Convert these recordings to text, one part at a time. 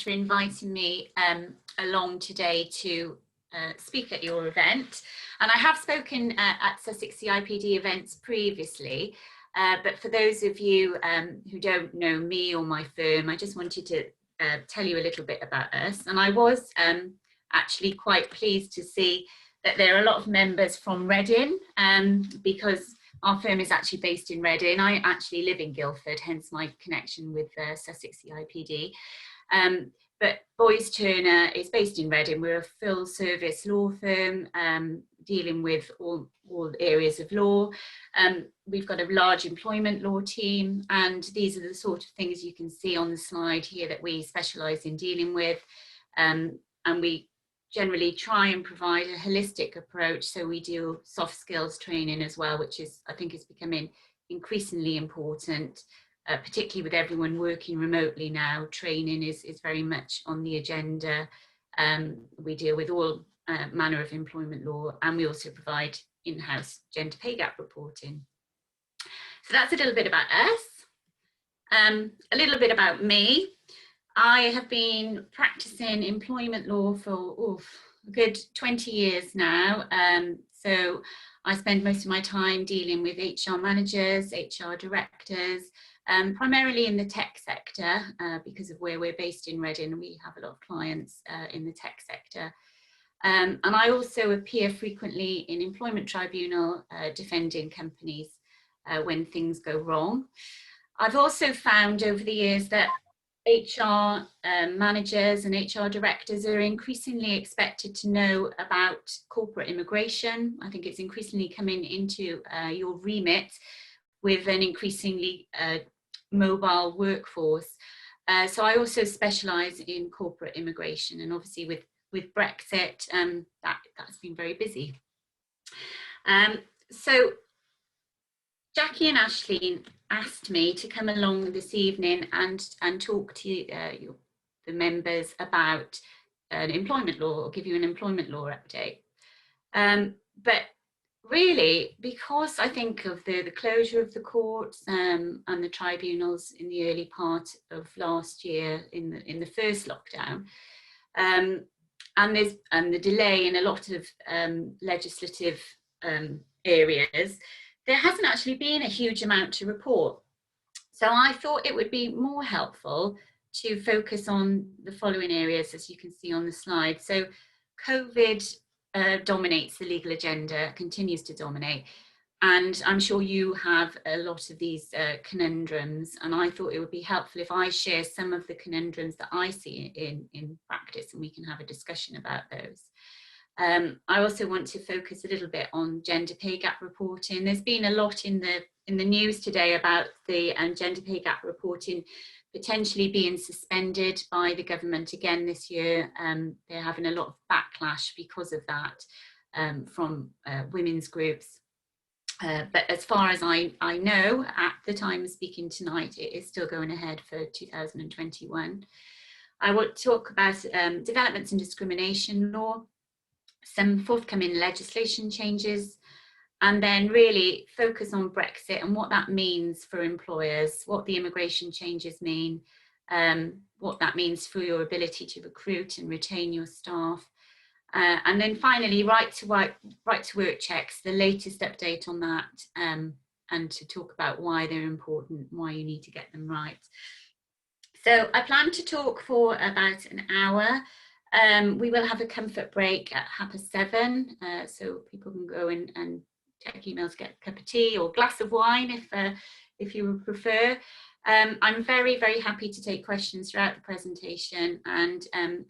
for inviting me along today to speak at your event. And I have spoken at Sussex CIPD events previously, but for those of you who don't know me or my firm, I just wanted to tell you a little bit about us. And I was actually quite pleased to see that there are a lot of members from Reading, because our firm is actually based in Reading. I actually live in Guildford, hence my connection with Sussex CIPD. But Boyce Turner is based in Reading. We're a full service law firm dealing with all areas of law. We've got a large employment law team, and these are the sort of things you can see on the slide here that we specialise in dealing with. And we generally try and provide a holistic approach. So we do soft skills training as well, which is, I think, is becoming increasingly important. Particularly with everyone working remotely now, training is very much on the agenda. We deal with all manner of employment law, and we also provide in-house gender pay gap reporting. So that's a little bit about us. A little bit about me. I have been practicing employment law for a good 20 years now. So I spend most of my time dealing with HR managers, HR directors, primarily in the tech sector, because of where we're based in Reading. We have a lot of clients in the tech sector. And I also appear frequently in employment tribunal defending companies when things go wrong. I've also found over the years that HR managers and HR directors are increasingly expected to know about corporate immigration. I think it's increasingly coming into your remit with an increasingly mobile workforce. So I also specialise in corporate immigration, and obviously with Brexit, that's been very busy. So Jackie and Ashleen asked me to come along this evening and talk to the members about employment law, or give you an employment law update. But really, because I think of the closure of the courts and the tribunals in the early part of last year in the first lockdown, and the delay in a lot of legislative areas, there hasn't actually been a huge amount to report. So I thought it would be more helpful to focus on the following areas, as you can see on the slide. So COVID dominates the legal agenda, continues to dominate, and I'm sure you have a lot of these conundrums, and I thought it would be helpful if I share some of the conundrums that I see in practice, and we can have a discussion about those. I also want to focus a little bit on gender pay gap reporting. There's been a lot in the news today about the gender pay gap reporting potentially being suspended by the government again this year. They're having a lot of backlash because of that from women's groups. But as far as I know, at the time of speaking tonight, it is still going ahead for 2021. I want to talk about developments in discrimination law, some forthcoming legislation changes, and then really focus on Brexit and what that means for employers, what the immigration changes mean, what that means for your ability to recruit and retain your staff. And then finally, right to work checks, the latest update on that, and to talk about why they're important, why you need to get them right. So I plan to talk for about an hour. We will have a comfort break at 7:30, so people can go in and check emails, get a cup of tea or glass of wine if you would prefer. I'm very, very happy to take questions throughout the presentation, and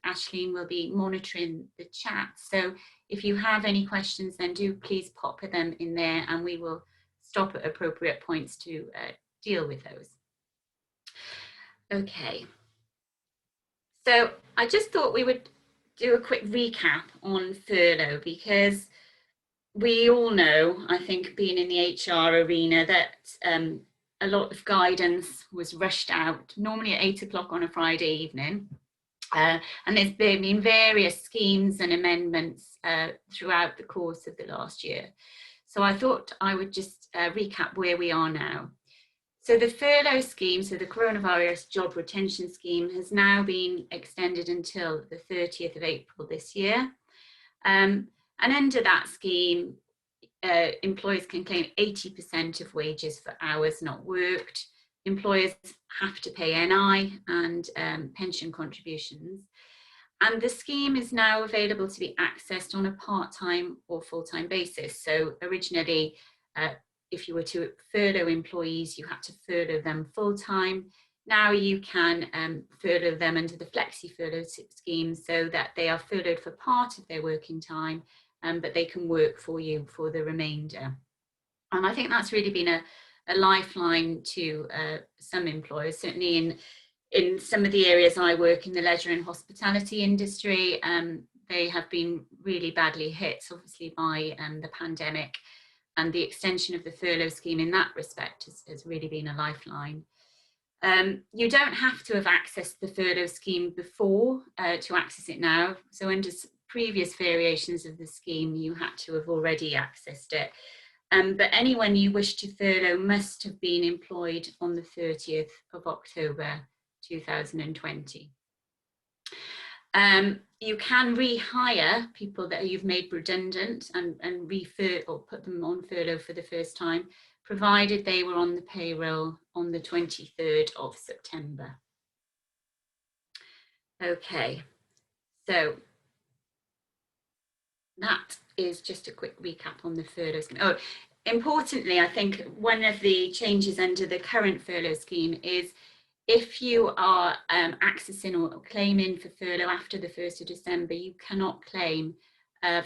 Ashleen will be monitoring the chat. So if you have any questions, then do please pop them in there, and we will stop at appropriate points to deal with those. Okay. So I just thought we would do a quick recap on furlough, because we all know, I think, being in the HR arena, that a lot of guidance was rushed out, normally at 8 o'clock on a Friday evening. And there's been various schemes and amendments throughout the course of the last year. So I thought I would just recap where we are now. So the furlough scheme, so the coronavirus job retention scheme, has now been extended until the 30th of April this year. And under that scheme, employers can claim 80% of wages for hours not worked. Employers have to pay NI and pension contributions. And the scheme is now available to be accessed on a part-time or full-time basis. So originally, if you were to furlough employees, you had to furlough them full-time. Now you can furlough them under the flexi furlough scheme, so that they are furloughed for part of their working time, but they can work for you for the remainder. And I think that's really been a lifeline to some employers, certainly in some of the areas I work in, the leisure and hospitality industry. They have been really badly hit, obviously, by the pandemic, and the extension of the furlough scheme in that respect has really been a lifeline. You don't have to have accessed the furlough scheme before to access it now. So under previous variations of the scheme, you had to have already accessed it. But anyone you wish to furlough must have been employed on the 30th of October 2020. You can rehire people that you've made redundant and or put them on furlough for the first time, provided they were on the payroll on the 23rd of September. Okay, so that is just a quick recap on the furlough scheme. Oh, importantly, I think one of the changes under the current furlough scheme is if you are accessing or claiming for furlough after the 1st of December, you cannot claim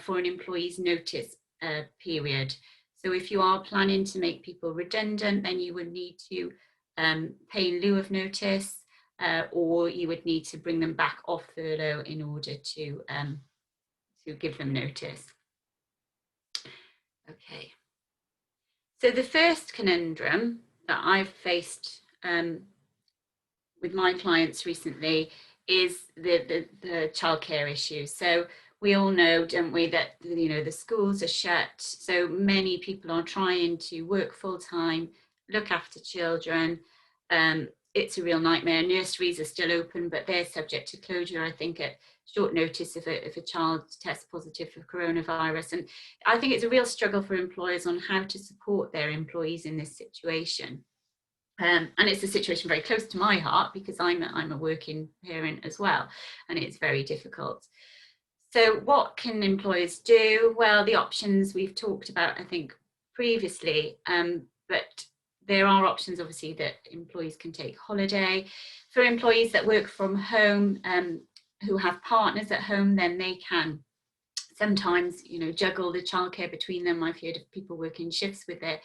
for an employee's notice period. So if you are planning to make people redundant, then you would need to pay in lieu of notice, or you would need to bring them back off furlough in order to give them notice. Okay. So the first conundrum that I've faced with my clients recently is the childcare issue. So we all know, don't we, that the schools are shut. So many people are trying to work full time, look after children. It's a real nightmare. Nurseries are still open, but they're subject to closure, I think, at short notice if a child tests positive for coronavirus. And I think it's a real struggle for employers on how to support their employees in this situation. And it's a situation very close to my heart because I'm a working parent as well, and it's very difficult. So what can employers do? Well, the options we've talked about, I think, previously, but there are options, obviously, that employees can take holiday. For employees that work from home, who have partners at home, then they can sometimes, juggle the childcare between them. I've heard of people working shifts with their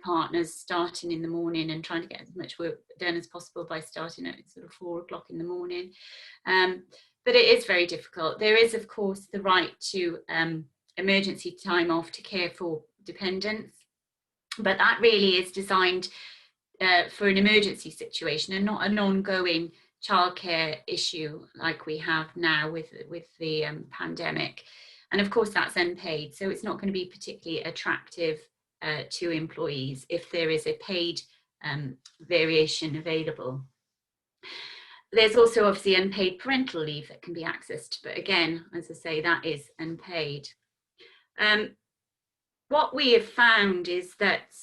partners, starting in the morning and trying to get as much work done as possible by starting at sort of 4 o'clock in the morning. But it is very difficult. There is, of course, the right to emergency time off to care for dependents, but that really is designed for an emergency situation and not an ongoing childcare issue like we have now with the pandemic. And of course, that's unpaid, so it's not going to be particularly attractive to employees if there is a paid variation available. There's also obviously unpaid parental leave that can be accessed, but again, as I say, that is unpaid. What we have found is that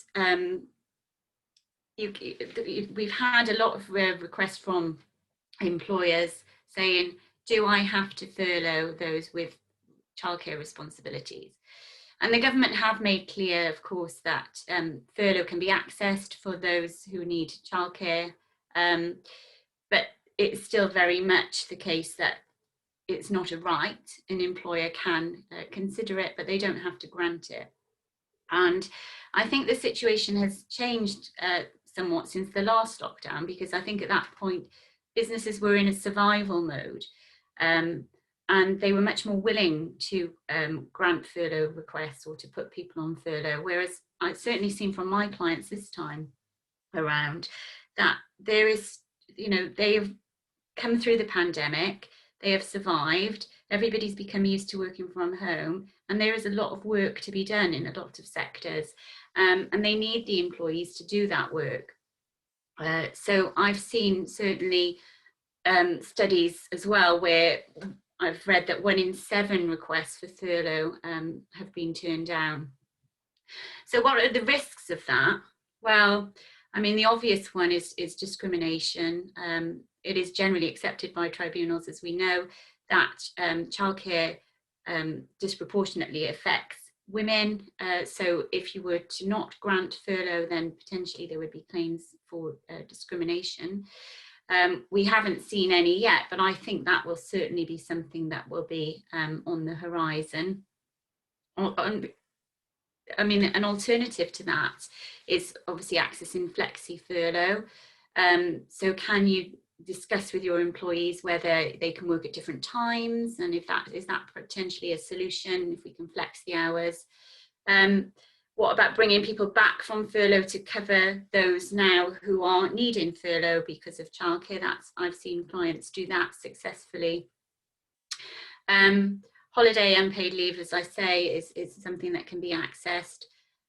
we've had a lot of requests from employers saying, do I have to furlough those with childcare responsibilities? And the government have made clear, of course, that furlough can be accessed for those who need childcare, but it's still very much the case that it's not a right. An employer can consider it, but they don't have to grant it. And I think the situation has changed somewhat since the last lockdown, because I think at that point, businesses were in a survival mode. And they were much more willing to grant furlough requests or to put people on furlough, whereas I've certainly seen from my clients this time around that there is, they have come through the pandemic, they have survived, everybody's become used to working from home, and there is a lot of work to be done in a lot of sectors, and they need the employees to do that work. So I've seen certainly studies as well where I've read that 1 in 7 requests for furlough have been turned down. So what are the risks of that? Well, I mean, the obvious one is discrimination. It is generally accepted by tribunals, as we know, that childcare disproportionately affects women. So if you were to not grant furlough, then potentially there would be claims for discrimination. We haven't seen any yet, but I think that will certainly be something that will be on the horizon. I mean, an alternative to that is obviously accessing flexi furlough. So can you discuss with your employees whether they can work at different times, and if that is that potentially a solution, if we can flex the hours. What about bringing people back from furlough to cover those now who are needing furlough because of childcare? I've seen clients do that successfully. Holiday unpaid leave, as I say, is something that can be accessed.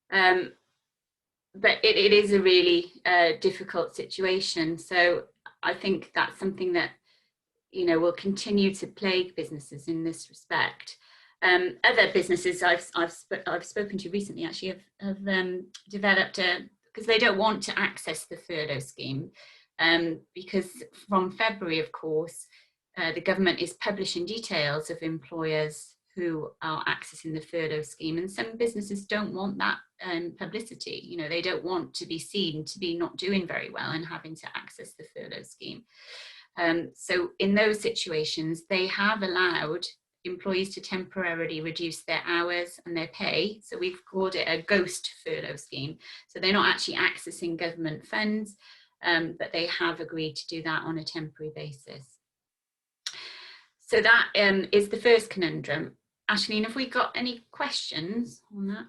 But it is a really difficult situation. So I think that's something that, you know, will continue to plague businesses in this respect. Other businesses I've spoken to recently actually have developed because they don't want to access the furlough scheme, because from February, of course, the government is publishing details of employers who are accessing the furlough scheme, and some businesses don't want that publicity. You know, they don't want to be seen to be not doing very well and having to access the furlough scheme. So in those situations, they have allowed employees to temporarily reduce their hours and their pay. So we've called it a ghost furlough scheme. So they're not actually accessing government funds, but they have agreed to do that on a temporary basis. So that is the first conundrum. Aisling, have we got any questions on that?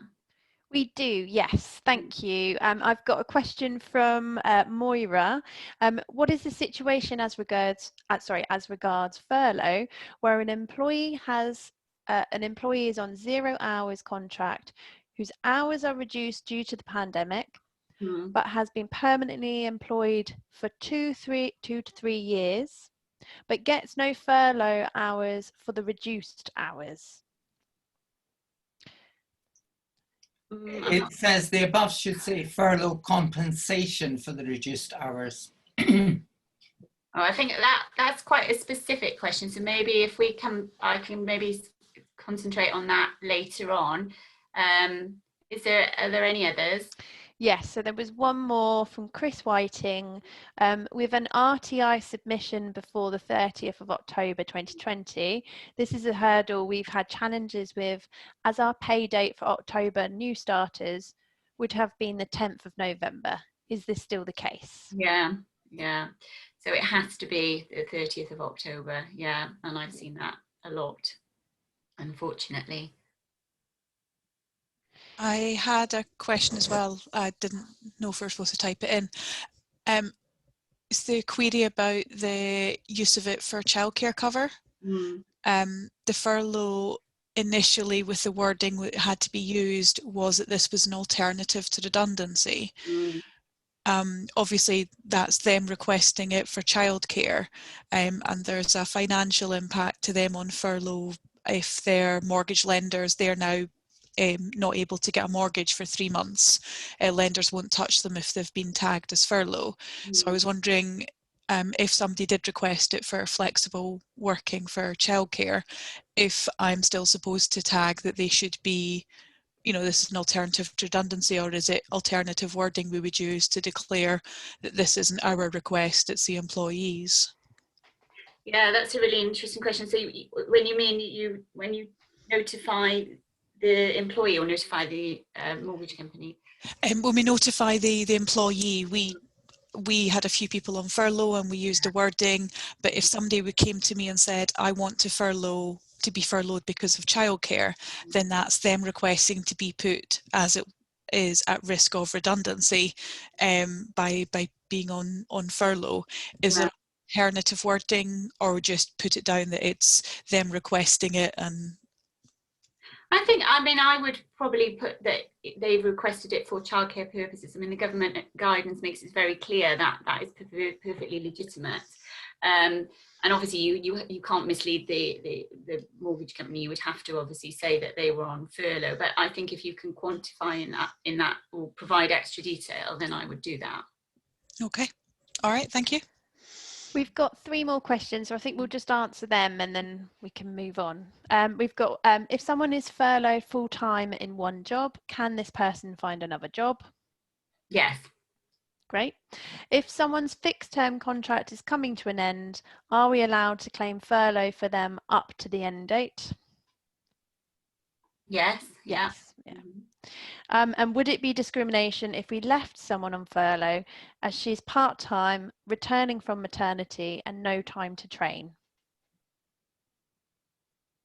We do, yes, thank you. I've got a question from Moira. What is the situation as regards furlough, where an employee is on 0 hours contract, whose hours are reduced due to the pandemic, but has been permanently employed for 2 to 3 years, but gets no furlough hours for the reduced hours? It says the above should say furlough compensation for the reduced hours. Oh, I think that's quite a specific question. So maybe if we can, I can maybe concentrate on that later on. Are there any others? Yes, so there was one more from Chris Whiting. With an RTI submission before the 30th of October 2020, this is a hurdle we've had challenges with, as our pay date for October new starters would have been the 10th of November. Is this still the case? Yeah. So it has to be the 30th of October. Yeah, and I've seen that a lot, unfortunately. I had a question as well. I didn't know if we were supposed to type it in. It's the query about the use of it for childcare cover. The furlough initially, with the wording that had to be used, was that this was an alternative to redundancy. Obviously that's them requesting it for childcare, and there's a financial impact to them on furlough. If they're mortgage lenders, they're now not able to get a mortgage for 3 months. Lenders won't touch them if they've been tagged as furlough. So I was wondering if somebody did request it for flexible working for childcare, if I'm still supposed to tag that they should be, you know, this is an alternative to redundancy, or is it alternative wording we would use to declare that this isn't our request, it's the employees? Yeah, that's a really interesting question. So when you notify the employee or notify the mortgage company? When we notify the employee, we had a few people on furlough and we used the wording, but if somebody came to me and said, I want to be furloughed because of childcare, then that's them requesting to be put as it is at risk of redundancy by being on furlough. Is there alternative wording, or just put it down that it's them requesting it? And I would probably put that they've requested it for childcare purposes. I mean, the government guidance makes it very clear that that is perfectly legitimate. And obviously you can't mislead the mortgage company. You would have to obviously say that they were on furlough. But I think if you can quantify in that or provide extra detail, then I would do that. Okay. All right. Thank you. We've got 3 more questions, so I think we'll just answer them and then we can move on. We've got, if someone is furloughed full-time in one job, can this person find another job? Yes. Great. If someone's fixed-term contract is coming to an end, are we allowed to claim furlough for them up to the end date? Yes. Yes. Yeah. And would it be discrimination if we left someone on furlough as she's part-time, returning from maternity and no time to train?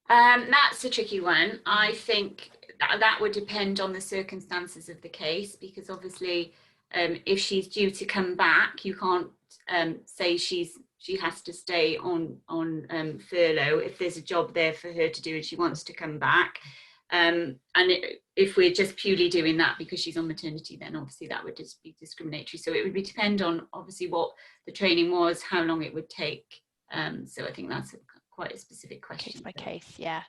That's a tricky one. I think that would depend on the circumstances of the case, because obviously if she's due to come back, you can't say she has to stay on furlough if there's a job there for her to do and she wants to come back. If we're just purely doing that because she's on maternity, then obviously that would just be discriminatory. So it would depend on obviously what the training was, how long it would take. So I think that's quite a specific question. Case by case, yeah.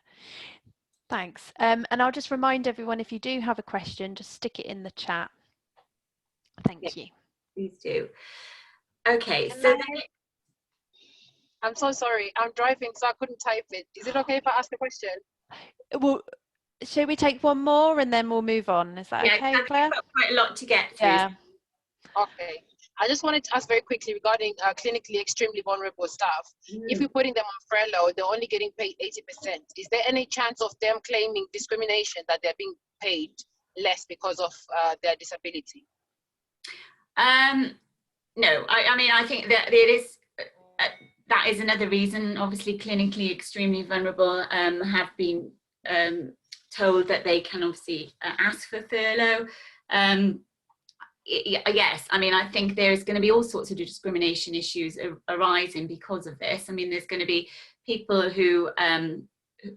Thanks. And I'll just remind everyone, if you do have a question, just stick it in the chat. Thank you. Please do. Okay, I'm so sorry. I'm driving, so I couldn't type it. Is it okay if I ask a question? Well, shall we take one more and then we'll move on? Is that okay, Claire? We've got quite a lot to get through. Yeah. Okay. I just wanted to ask very quickly regarding clinically extremely vulnerable staff. If you're putting them on furlough, they're only getting paid 80%. Is there any chance of them claiming discrimination, that they're being paid less because of their disability? No, I mean, I think that it is, that is another reason. Obviously, clinically extremely vulnerable have been told that they can obviously ask for furlough. Yes, I mean, I think there's going to be all sorts of discrimination issues arising because of this. I mean, there's going to be people who,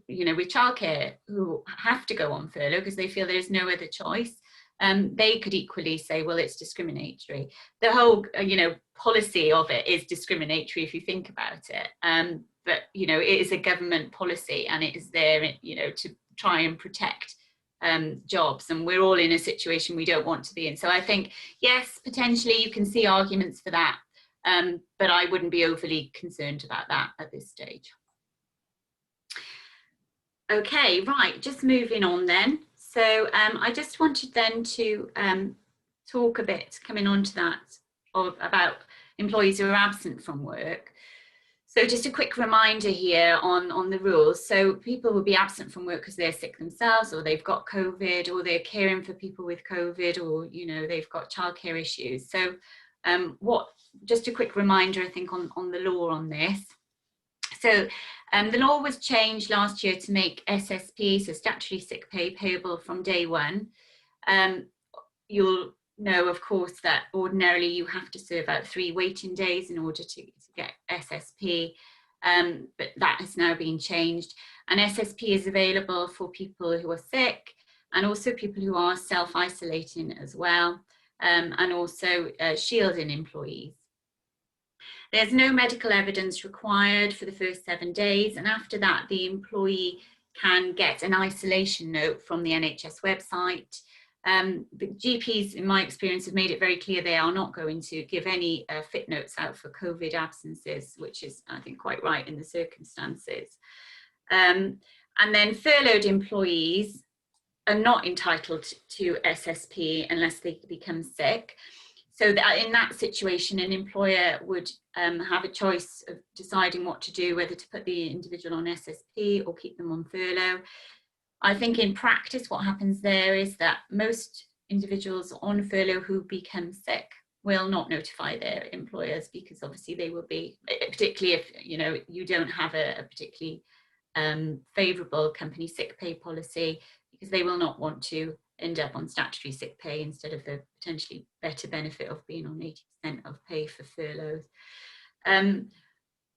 with childcare who have to go on furlough because they feel there's no other choice. They could equally say, well, it's discriminatory. The whole, policy of it is discriminatory if you think about it. But, it is a government policy and it is there, to try and protect jobs, and we're all in a situation we don't want to be in. So I think, yes, potentially you can see arguments for that, but I wouldn't be overly concerned about that at this stage. Okay, right, just moving on then. So I just wanted then to talk a bit, coming on to that, about employees who are absent from work. So just a quick reminder here on the rules. So people will be absent from work because they're sick themselves, or they've got COVID, or they're caring for people with COVID, or they've got childcare issues. So just a quick reminder, I think, on the law on this. So the law was changed last year to make SSP, so statutory sick pay, payable from day one. You'll know, of course, that ordinarily you have to serve out 3 waiting days in order to get SSP, but that has now been changed. And SSP is available for people who are sick and also people who are self-isolating as well, and also shielding employees. There's no medical evidence required for the first 7 days, and after that the employee can get an isolation note from the NHS website. The GPs, in my experience, have made it very clear they are not going to give any fit notes out for COVID absences, which is, I think, quite right in the circumstances. And then furloughed employees are not entitled to SSP unless they become sick. So that in that situation, an employer would have a choice of deciding what to do, whether to put the individual on SSP or keep them on furlough. I think in practice, what happens there is that most individuals on furlough who become sick will not notify their employers, because obviously they will be, particularly if you don't have a particularly favourable company sick pay policy, because they will not want to end up on statutory sick pay instead of the potentially better benefit of being on 80% of pay for furloughs.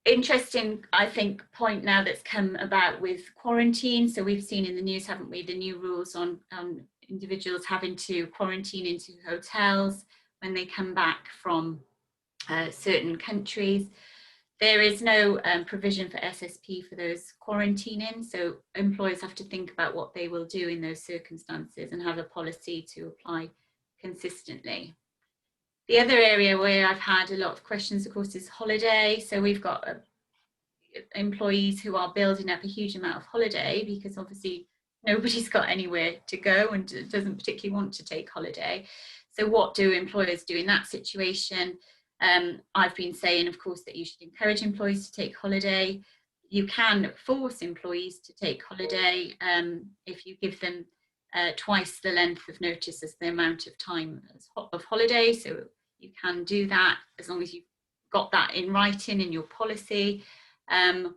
interesting, I think, point now that's come about with quarantine. So we've seen in the news, haven't we, the new rules on individuals having to quarantine into hotels when they come back from certain countries. There is no provision for SSP for those quarantining, so employers have to think about what they will do in those circumstances and have a policy to apply consistently. The other area where I've had a lot of questions, of course, is holiday. So we've got employees who are building up a huge amount of holiday because obviously nobody's got anywhere to go and doesn't particularly want to take holiday. So what do employers do in that situation? I've been saying, of course, that you should encourage employees to take holiday. You can force employees to take holiday if you give them twice the length of notice as the amount of time of holiday. So you can do that as long as you've got that in writing in your policy. And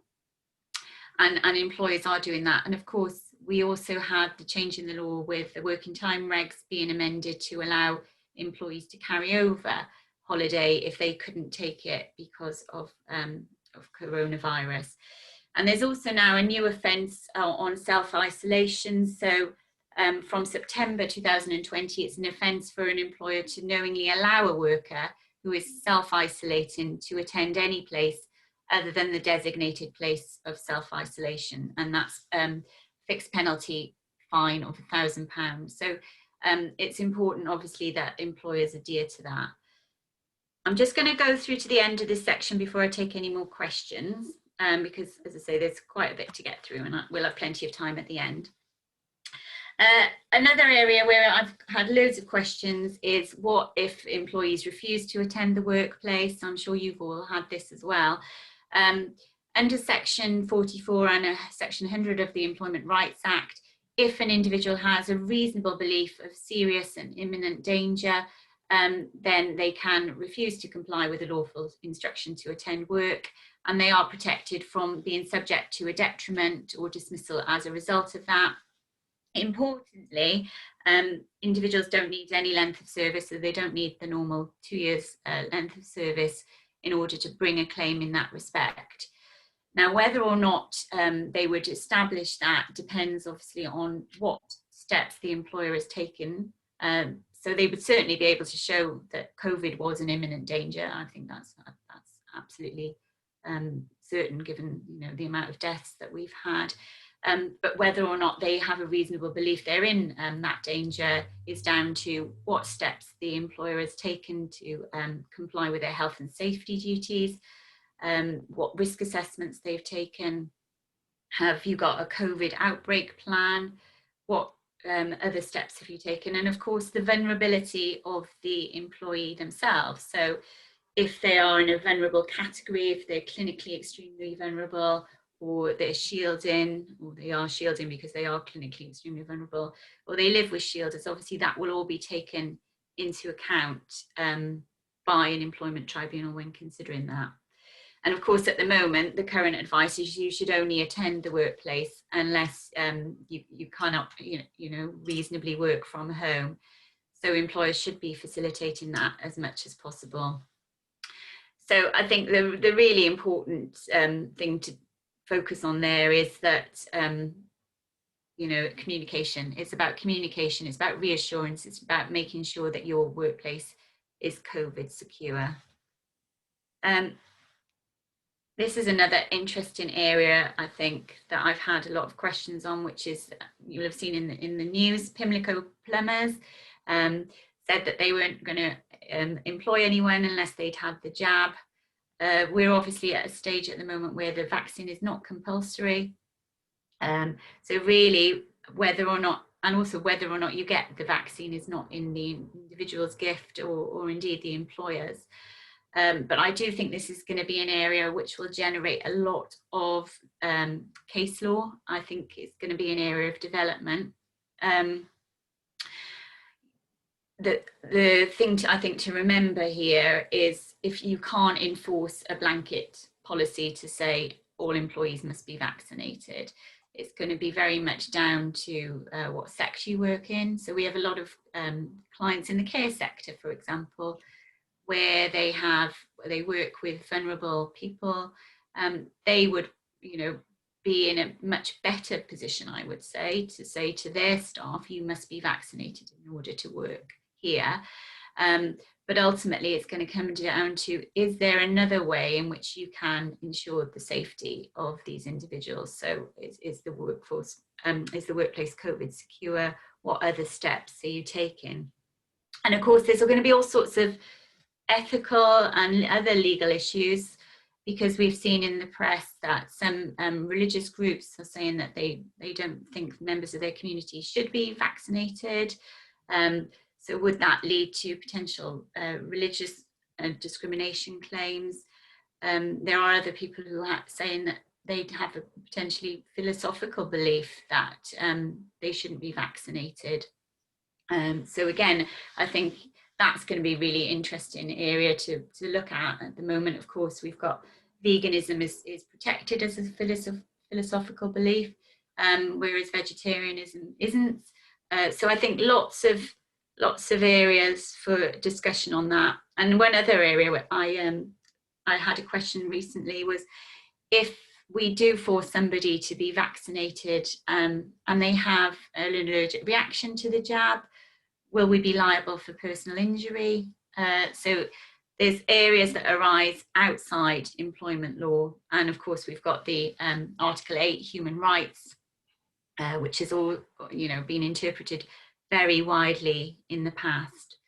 employers are doing that. And of course, we also had the change in the law with the working time regs being amended to allow employees to carry over holiday if they couldn't take it because of coronavirus. And there's also now a new offence on self-isolation. So from September 2020, it's an offence for an employer to knowingly allow a worker who is self-isolating to attend any place other than the designated place of self-isolation. And that's fixed penalty fine of £1,000. So it's important, obviously, that employers adhere to that. I'm just going to go through to the end of this section before I take any more questions, because, as I say, there's quite a bit to get through and we'll have plenty of time at the end. Another area where I've had loads of questions is what if employees refuse to attend the workplace? I'm sure you've all had this as well. Under Section 44 and Section 100 of the Employment Rights Act, if an individual has a reasonable belief of serious and imminent danger, then they can refuse to comply with a lawful instruction to attend work, and they are protected from being subject to a detriment or dismissal as a result of that. Importantly, individuals don't need any length of service, so they don't need the normal 2 years length of service in order to bring a claim in that respect. Now, whether or not they would establish that depends obviously on what steps the employer has taken. So they would certainly be able to show that COVID was an imminent danger. I think that's absolutely certain, given the amount of deaths that we've had. But whether or not they have a reasonable belief they're in that danger is down to what steps the employer has taken to comply with their health and safety duties, what risk assessments they've taken, have you got a COVID outbreak plan, what other steps have you taken, and of course the vulnerability of the employee themselves. So if they are in a vulnerable category, if they're clinically extremely vulnerable, or they're shielding, or they are shielding because they are clinically extremely vulnerable, or they live with shielders, obviously that will all be taken into account by an employment tribunal when considering that. And of course, at the moment, the current advice is you should only attend the workplace unless you cannot, reasonably work from home. So employers should be facilitating that as much as possible. So I think the really important thing to focus on there is that, communication. It's about communication, it's about reassurance, it's about making sure that your workplace is COVID secure. This is another interesting area, I think, that I've had a lot of questions on, which is, you'll have seen in the news, Pimlico plumbers said that they weren't going to employ anyone unless they'd had the jab. We're obviously at a stage at the moment where the vaccine is not compulsory. So really, whether or not you get the vaccine is not in the individual's gift or indeed the employer's. But I do think this is going to be an area which will generate a lot of case law. I think it's going to be an area of development. The thing I think to remember here is, if you can't enforce a blanket policy to say all employees must be vaccinated, it's going to be very much down to what sector you work in. So we have a lot of clients in the care sector, for example, where they work with vulnerable people, they would, be in a much better position, I would say to their staff, you must be vaccinated in order to work here. But ultimately, it's going to come down to, is there another way in which you can ensure the safety of these individuals? So is the workforce, is the workplace COVID secure? What other steps are you taking? And of course, there's going to be all sorts of ethical and other legal issues, because we've seen in the press that some religious groups are saying that they don't think members of their community should be vaccinated. So would that lead to potential religious discrimination claims? There are other people who are saying that they have a potentially philosophical belief that they shouldn't be vaccinated. So again, I think that's going to be a really interesting area to look at the moment. Of course, we've got veganism is protected as a philosophical belief, whereas vegetarianism isn't. So I think lots of areas for discussion on that. And one other area where I had a question recently was, if we do force somebody to be vaccinated and they have an allergic reaction to the jab, will we be liable for personal injury? So there's areas that arise outside employment law. And of course, we've got the Article 8 human rights, which has all, been interpreted very widely in the past.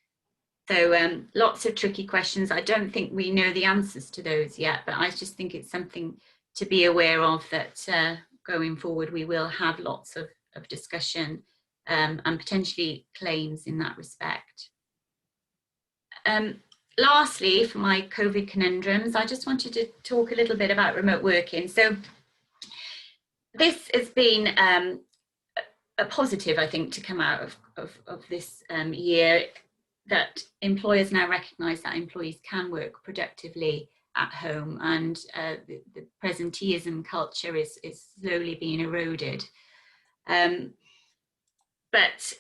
So lots of tricky questions. I don't think we know the answers to those yet, but I just think it's something to be aware of, that going forward, we will have lots of discussion and potentially claims in that respect. Lastly, for my COVID conundrums, I just wanted to talk a little bit about remote working. So this has been a positive, I think, to come out of this year, that employers now recognise that employees can work productively at home, and the presenteeism culture is slowly being eroded. But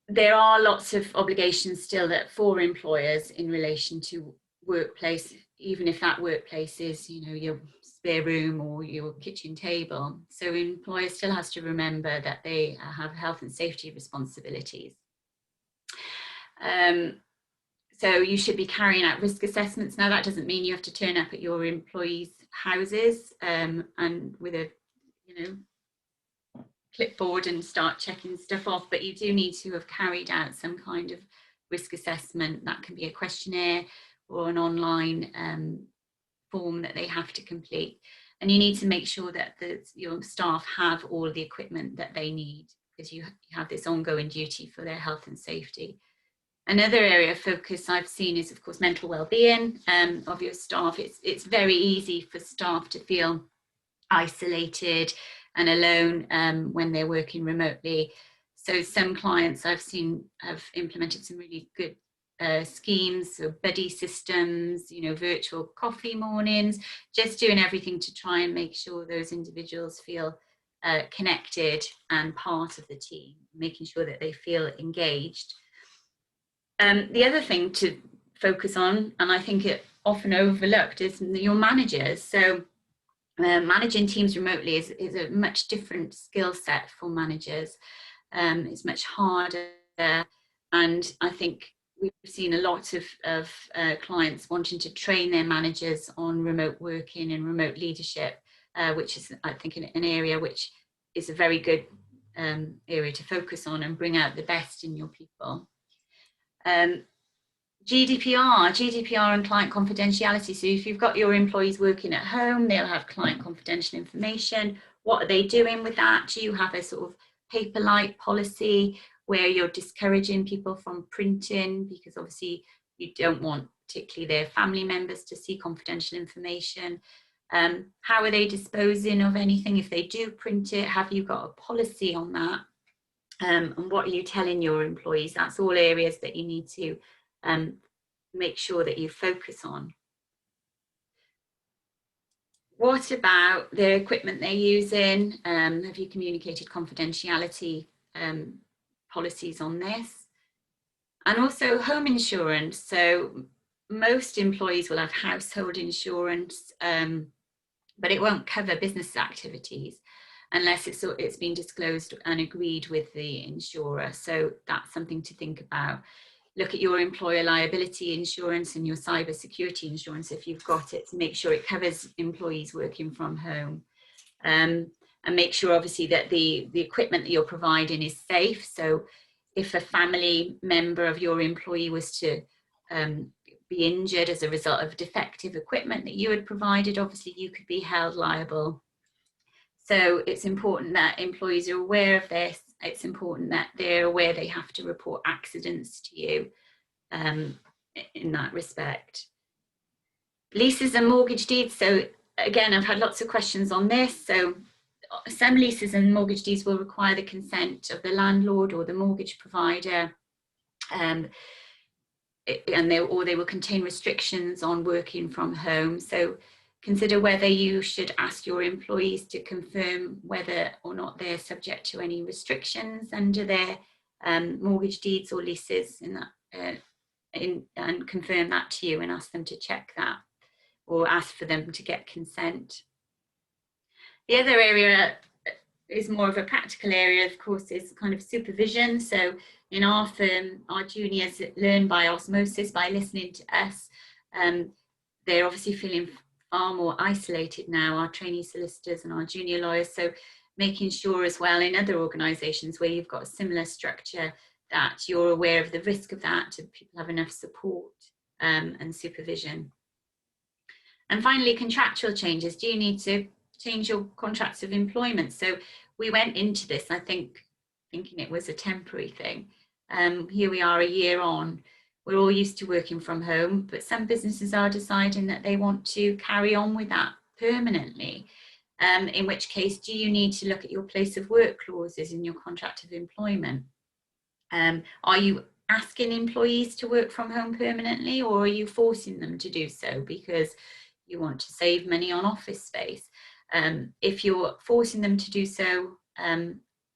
there are lots of obligations still that for employers in relation to workplace, even if that workplace is, your spare room or your kitchen table. So employers still has to remember that they have health and safety responsibilities. So you should be carrying out risk assessments. Now, that doesn't mean you have to turn up at your employees' houses and with a, clipboard and start checking stuff off, but you do need to have carried out some kind of risk assessment. That can be a questionnaire or an online form that they have to complete. And you need to make sure that your staff have all the equipment that they need, because you have this ongoing duty for their health and safety. Another area of focus I've seen is, of course, mental well-being of your staff. It's very easy for staff to feel isolated and alone when they're working remotely. So some clients I've seen have implemented some really good schemes, so buddy systems, virtual coffee mornings, just doing everything to try and make sure those individuals feel connected and part of the team, making sure that they feel engaged. The other thing to focus on, and I think it often overlooked, is your managers. So managing teams remotely is a much different skill set for managers. It's much harder, and I think we've seen a lot of clients wanting to train their managers on remote working and remote leadership, which is, I think, an area which is a very good area to focus on and bring out the best in your people. GDPR and client confidentiality. So if you've got your employees working at home, they'll have client confidential information. What are they doing with that? Do you have a sort of paper-like policy where you're discouraging people from printing, because obviously you don't want particularly their family members to see confidential information? How are they disposing of anything if they do print it? Have you got a policy on that? And what are you telling your employees? That's all areas that you need to make sure that you focus on. What about the equipment they're using? Have you communicated confidentiality policies on this? And also home insurance. So most employees will have household insurance, but it won't cover business activities unless it's been disclosed and agreed with the insurer. So that's something to think about. Look at your employer liability insurance and your cyber security insurance if you've got it, to make sure it covers employees working from home. And make sure obviously that the equipment that you're providing is safe. So if a family member of your employee was to be injured as a result of defective equipment that you had provided, obviously you could be held liable. So it's important that employees are aware of this. It's important that they're aware they have to report accidents to you in that respect. Leases and mortgage deeds. So again, I've had lots of questions on this. So some leases and mortgage deeds will require the consent of the landlord or the mortgage provider, or they will contain restrictions on working from home. So consider whether you should ask your employees to confirm whether or not they're subject to any restrictions under their mortgage deeds or leases in that, and confirm that to you and ask them to check that, or ask for them to get consent. The other area is more of a practical area, of course, is kind of supervision. So in our firm, our juniors learn by osmosis, by listening to us. They're obviously feeling far more isolated now, our trainee solicitors and our junior lawyers. So making sure as well in other organisations where you've got a similar structure that you're aware of the risk of that, and people have enough support and supervision. And finally, contractual changes. Do you need to change your contracts of employment? So we went into this, I think, thinking it was a temporary thing. Here we are a year on. We're all used to working from home, but some businesses are deciding that they want to carry on with that permanently. In which case, do you need to look at your place of work clauses in your contract of employment? Are you asking employees to work from home permanently, or are you forcing them to do so because you want to save money on office space? If you're forcing them to do so,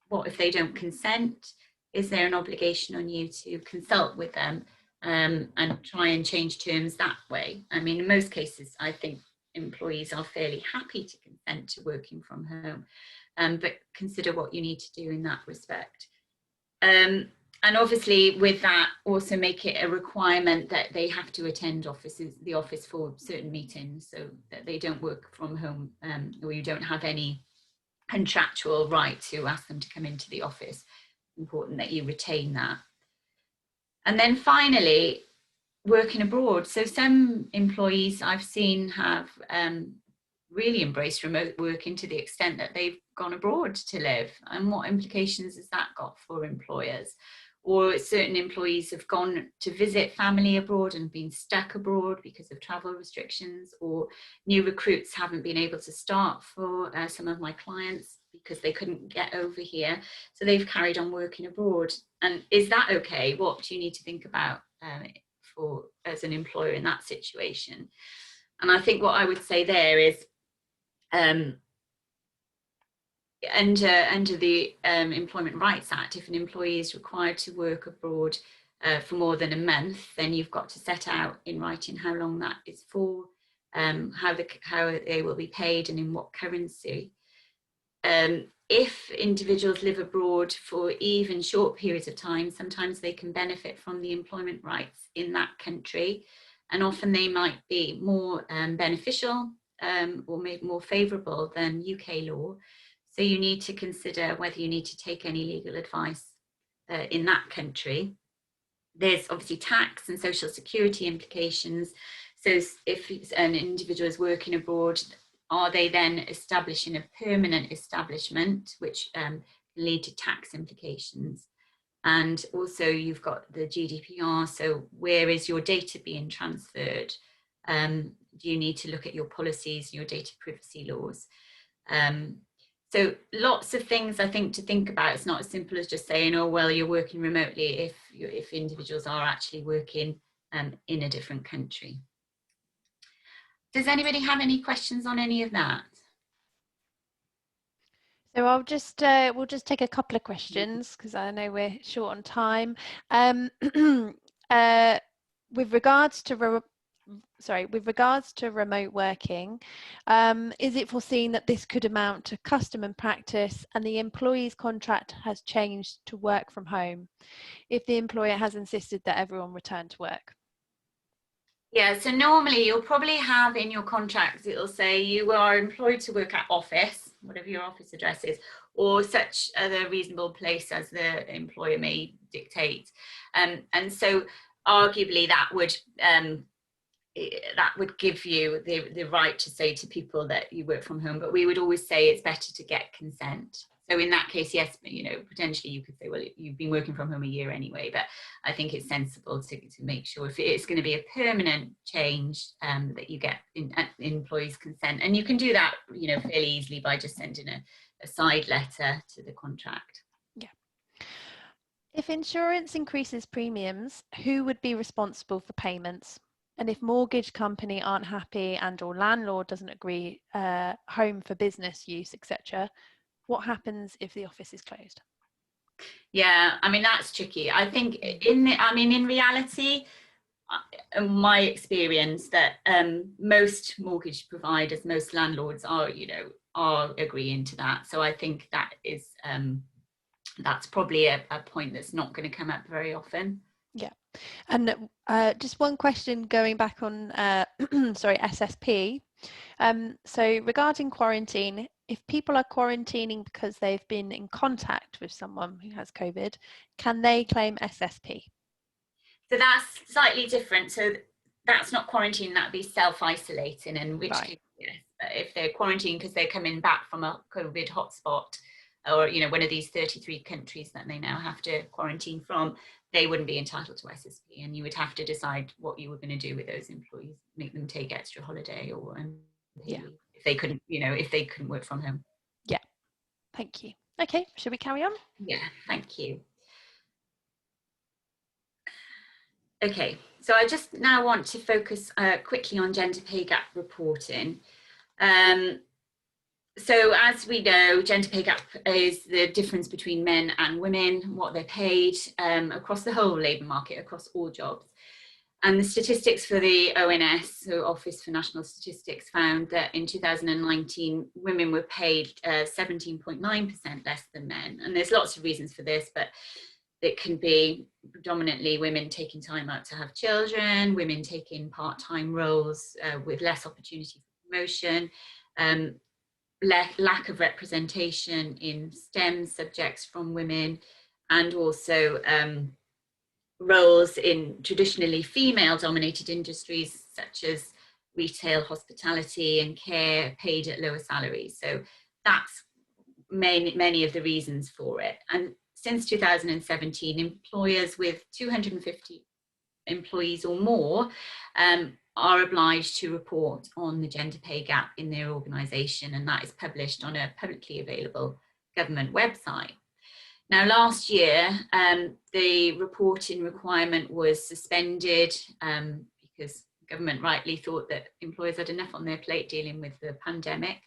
what if they don't consent? Is there an obligation on you to consult with them and try and change terms that way? I mean, in most cases, I think employees are fairly happy to consent to working from home, but consider what you need to do in that respect. And obviously with that, also make it a requirement that they have to attend the office for certain meetings, so that they don't work from home, or you don't have any contractual right to ask them to come into the office. Important that you retain that. And then finally, working abroad. So some employees I've seen have really embraced remote working to the extent that they've gone abroad to live. And what implications has that got for employers? Or certain employees have gone to visit family abroad and been stuck abroad because of travel restrictions, or new recruits haven't been able to start for some of my clients because they couldn't get over here. So they've carried on working abroad. And is that okay? What do you need to think about as an employer in that situation? And I think what I would say there is, under the Employment Rights Act, if an employee is required to work abroad for more than a month, then you've got to set out in writing how long that is for, how they will be paid and in what currency. If individuals live abroad for even short periods of time, sometimes they can benefit from the employment rights in that country, and often they might be more beneficial or maybe more favourable than UK law. So you need to consider whether you need to take any legal advice in that country. There's obviously tax and social security implications. So if an individual is working abroad, are they then establishing a permanent establishment, which can lead to tax implications? And also you've got the GDPR, so where is your data being transferred? Do you need to look at your policies, your data privacy laws? So lots of things I think to think about. It's not as simple as just saying, oh, well, you're working remotely if individuals are actually working in a different country. Does anybody have any questions on any of that? So I'll just we'll just take a couple of questions because I know we're short on time. With regards to with regards to remote working, is it foreseen that this could amount to custom and practice and the employee's contract has changed to work from home if the employer has insisted that everyone return to work? Yeah, so normally you'll probably have in your contracts, it'll say you are employed to work at office, whatever your office address is, or such other reasonable place as the employer may dictate. And so arguably that would give you the right to say to people that you work from home, but we would always say it's better to get consent. So in that case, yes, you know, potentially you could say, well, you've been working from home a year anyway, but I think it's sensible to make sure if it's going to be a permanent change that you get employees' consent. And you can do that, you know, fairly easily by just sending a side letter to the contract. Yeah. If insurance increases premiums, who would be responsible for payments? And if mortgage company aren't happy and or landlord doesn't agree home for business use, etc., what happens if the office is closed? Yeah, I mean, that's tricky. I think in reality, in my experience, that most mortgage providers, most landlords are agreeing to that. So I think that is that's probably a point that's not going to come up very often. Yeah. And just one question going back on SSP. So regarding quarantine, if people are quarantining because they've been in contact with someone who has COVID, can they claim SSP? So that's slightly different. So that's not quarantine, that'd be self-isolating, in which case, yes. But if they're quarantined because they're coming back from a COVID hotspot, or one of these 33 countries that they now have to quarantine from, they wouldn't be entitled to SSP, and you would have to decide what you were going to do with those employees, make them take extra holiday or if they couldn't work from home. Yeah, thank you. Okay, should we carry on? Yeah, thank you. Okay, so I just now want to focus quickly on gender pay gap reporting. So as we know, gender pay gap is the difference between men and women, what they're paid across the whole labour market, across all jobs. And the statistics for the ONS, so Office for National Statistics, found that in 2019, women were paid 17.9% less than men. And there's lots of reasons for this, but it can be predominantly women taking time out to have children, women taking part-time roles with less opportunity for promotion, lack of representation in STEM subjects from women, and also roles in traditionally female-dominated industries such as retail, hospitality and care, paid at lower salaries. So that's many of the reasons for it. And since 2017, employers with 250 employees or more are obliged to report on the gender pay gap in their organisation, and that is published on a publicly available government website. Now, last year, the reporting requirement was suspended because the government rightly thought that employers had enough on their plate dealing with the pandemic.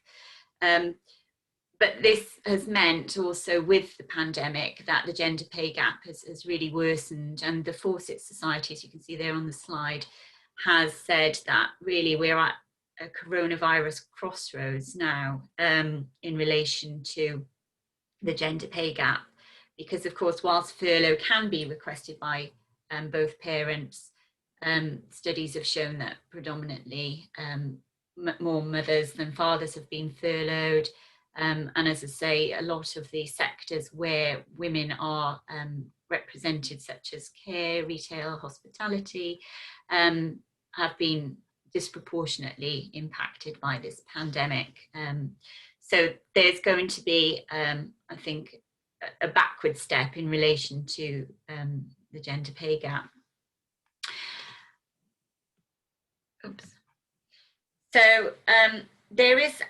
But this has meant also with the pandemic that the gender pay gap has really worsened, and the Fawcett Society, as you can see there on the slide, has said that really we're at a coronavirus crossroads now in relation to the gender pay gap. Because of course, whilst furlough can be requested by both parents, studies have shown that predominantly more mothers than fathers have been furloughed. And as I say, a lot of the sectors where women are represented, such as care, retail, hospitality, have been disproportionately impacted by this pandemic. So there's going to be, I think, a backward step in relation to the gender pay gap. Oops. So there is,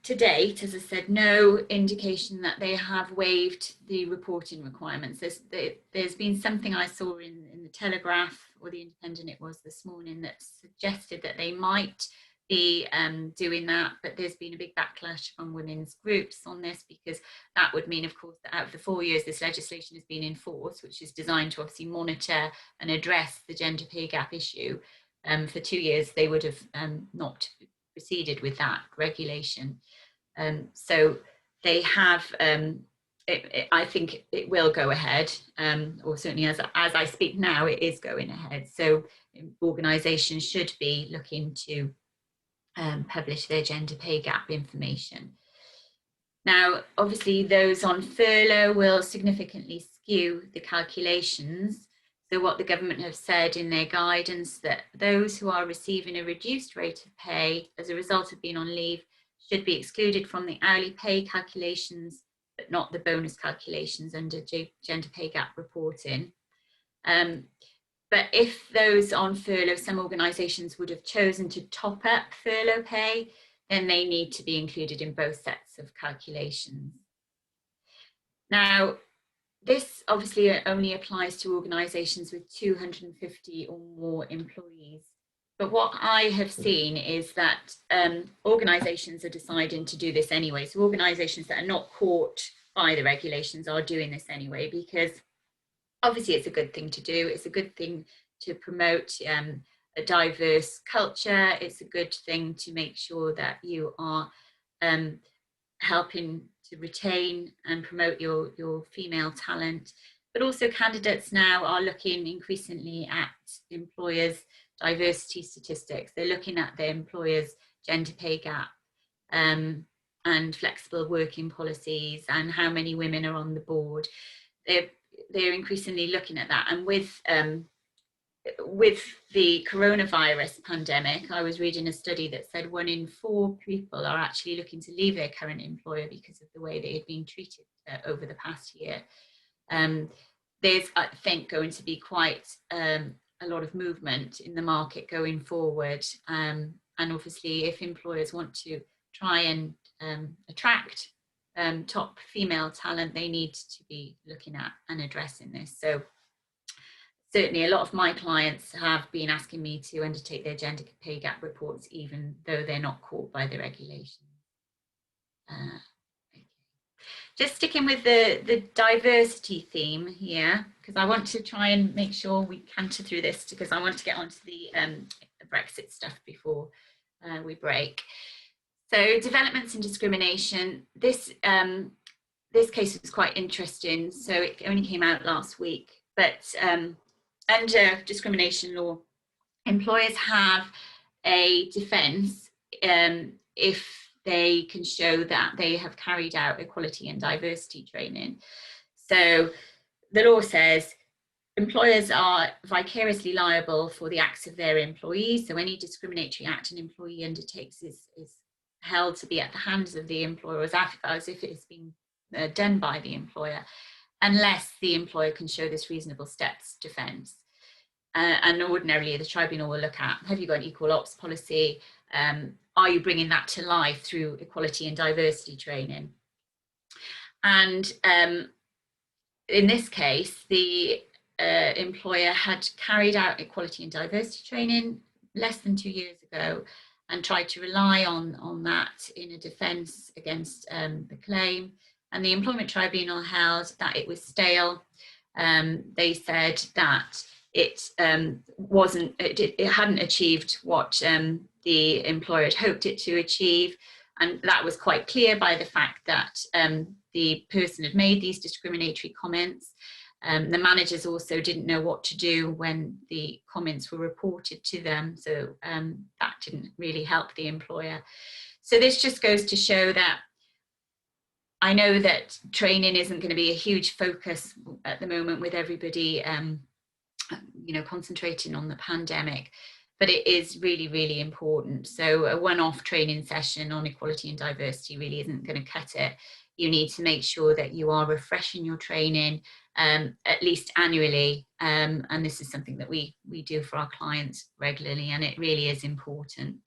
to date, as I said, no indication that they have waived the reporting requirements. There's been something I saw in the Telegraph, or the Independent it was this morning, that suggested that they might be doing that, but there's been a big backlash from women's groups on this, because that would mean, of course, that out of the 4 years this legislation has been in force, which is designed to obviously monitor and address the gender pay gap issue, for 2 years, they would have not proceeded with that regulation. So they have, I think it will go ahead, or certainly as I speak now, it is going ahead. So organisations should be looking to publish their gender pay gap information. Now, obviously, those on furlough will significantly skew the calculations. So what the government have said in their guidance, that those who are receiving a reduced rate of pay as a result of being on leave should be excluded from the hourly pay calculations, but not the bonus calculations under gender pay gap reporting. But if those on furlough, some organisations would have chosen to top up furlough pay, then they need to be included in both sets of calculations. Now, this obviously only applies to organisations with 250 or more employees. But what I have seen is that organisations are deciding to do this anyway. So organisations that are not caught by the regulations are doing this anyway, because obviously it's a good thing to do. It's a good thing to promote a diverse culture. It's a good thing to make sure that you are helping to retain and promote your female talent. But also candidates now are looking increasingly at employers' diversity statistics. They're looking at their employers' gender pay gap and flexible working policies and how many women are on the board. They're increasingly looking at that. And with the coronavirus pandemic, I was reading a study that said 1 in 4 people are actually looking to leave their current employer because of the way they had been treated over the past year. There's, I think, going to be quite a lot of movement in the market going forward. And obviously, if employers want to try and attract top female talent, they need to be looking at and addressing this. So certainly a lot of my clients have been asking me to undertake their gender pay gap reports, even though they're not caught by the regulations. Okay. Just sticking with the diversity theme here, because I want to try and make sure we canter through this, because I want to get onto the Brexit stuff before we break. So developments in discrimination, this case was quite interesting. So it only came out last week, but under discrimination law, employers have a defence if they can show that they have carried out equality and diversity training. So the law says employers are vicariously liable for the acts of their employees. So any discriminatory act an employee undertakes is held to be at the hands of the employer as if it has been done by the employer, unless the employer can show this reasonable steps defence. And ordinarily the tribunal will look at, have you got an equal ops policy? Are you bringing that to life through equality and diversity training? And in this case, the employer had carried out equality and diversity training less than 2 years ago and tried to rely on that in a defence against the claim. And the Employment Tribunal held that it was stale. They said that it hadn't achieved what the employer had hoped it to achieve. And that was quite clear by the fact that the person had made these discriminatory comments. The managers also didn't know what to do when the comments were reported to them. So that didn't really help the employer. So this just goes to show that I know that training isn't going to be a huge focus at the moment with everybody, concentrating on the pandemic, but it is really, really important. So a one-off training session on equality and diversity really isn't going to cut it. You need to make sure that you are refreshing your training at least annually. And this is something that we do for our clients regularly, and it really is important.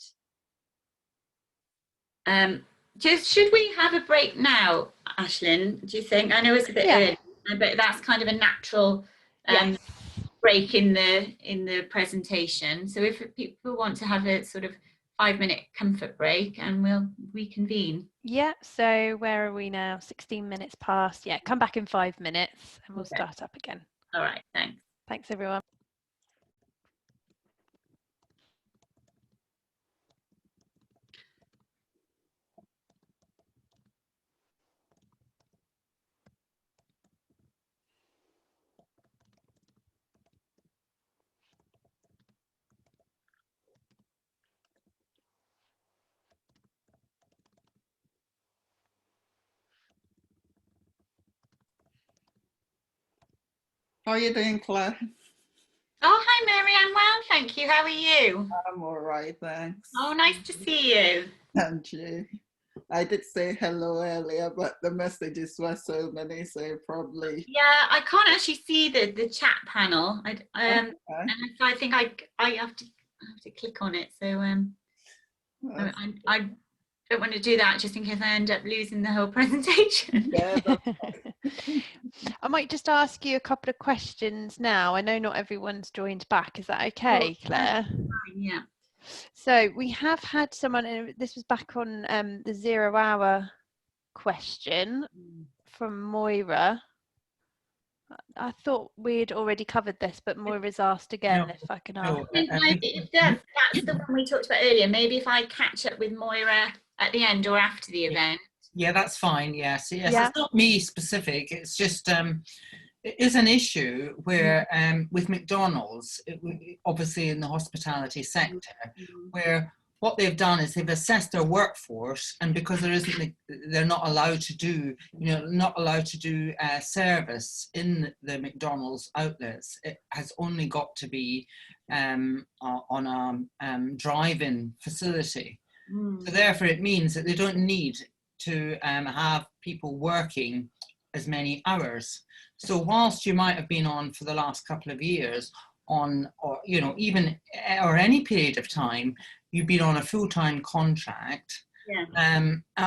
Should we have a break now, Aislinn, do you think? I know it's a bit early, but that's kind of a natural break in the presentation. So if people want to have a sort of 5-minute comfort break, and we'll reconvene. Yeah, so where are we now? 16 minutes past. Yeah, come back in 5 minutes and we'll start up again. All right, thanks. Thanks, everyone. How are you doing, Claire? Oh, hi Mary, I'm well, thank you. How are you? I'm all right, thanks. Oh, nice to see you. And you? I did say hello earlier, but the messages were so many, so probably. Yeah, I can't actually see the chat panel. Okay. And so I think I have to click on it. So I don't want to do that just in case I end up losing the whole presentation. Yeah, I might just ask you a couple of questions now. I know not everyone's joined back. Is that okay, Claire? Yeah. So we have had someone, and this was back on the 0 hour question from Moira. I thought we'd already covered this, but Moira's asked again if I can ask. That's the one we talked about earlier. Maybe if I catch up with Moira at the end or after the event. Yeah, that's fine. Yes, yes. Yeah. It's not me specific. It's just it is an issue where with McDonald's, obviously in the hospitality sector, where what they've done is they've assessed their workforce, and because they're not allowed to do, not allowed to do service in the McDonald's outlets. It has only got to be on a drive-in facility. So therefore, it means that they don't need to have people working as many hours. So whilst you might have been on for the last couple of years on, or even or any period of time, you've been on a full-time contract,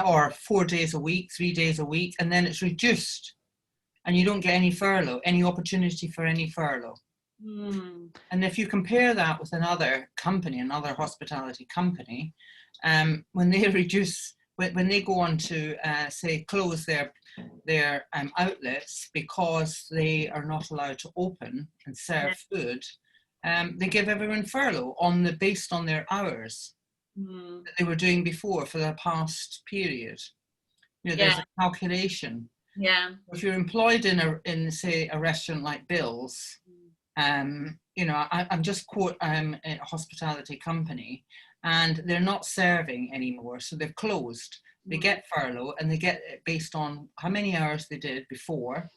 or 4 days a week, 3 days a week, and then it's reduced, and you don't get any furlough, any opportunity for any furlough. And if you compare that with another company, another hospitality company, when they reduce, when they go on to say close their outlets because they are not allowed to open and serve food, they give everyone furlough based on their hours that they were doing before for the past period. There's a calculation. If you're employed in say a restaurant like Bill's, I'm just quote a hospitality company, and they're not serving anymore, so they've closed. They get furlough, and they get it based on how many hours they did before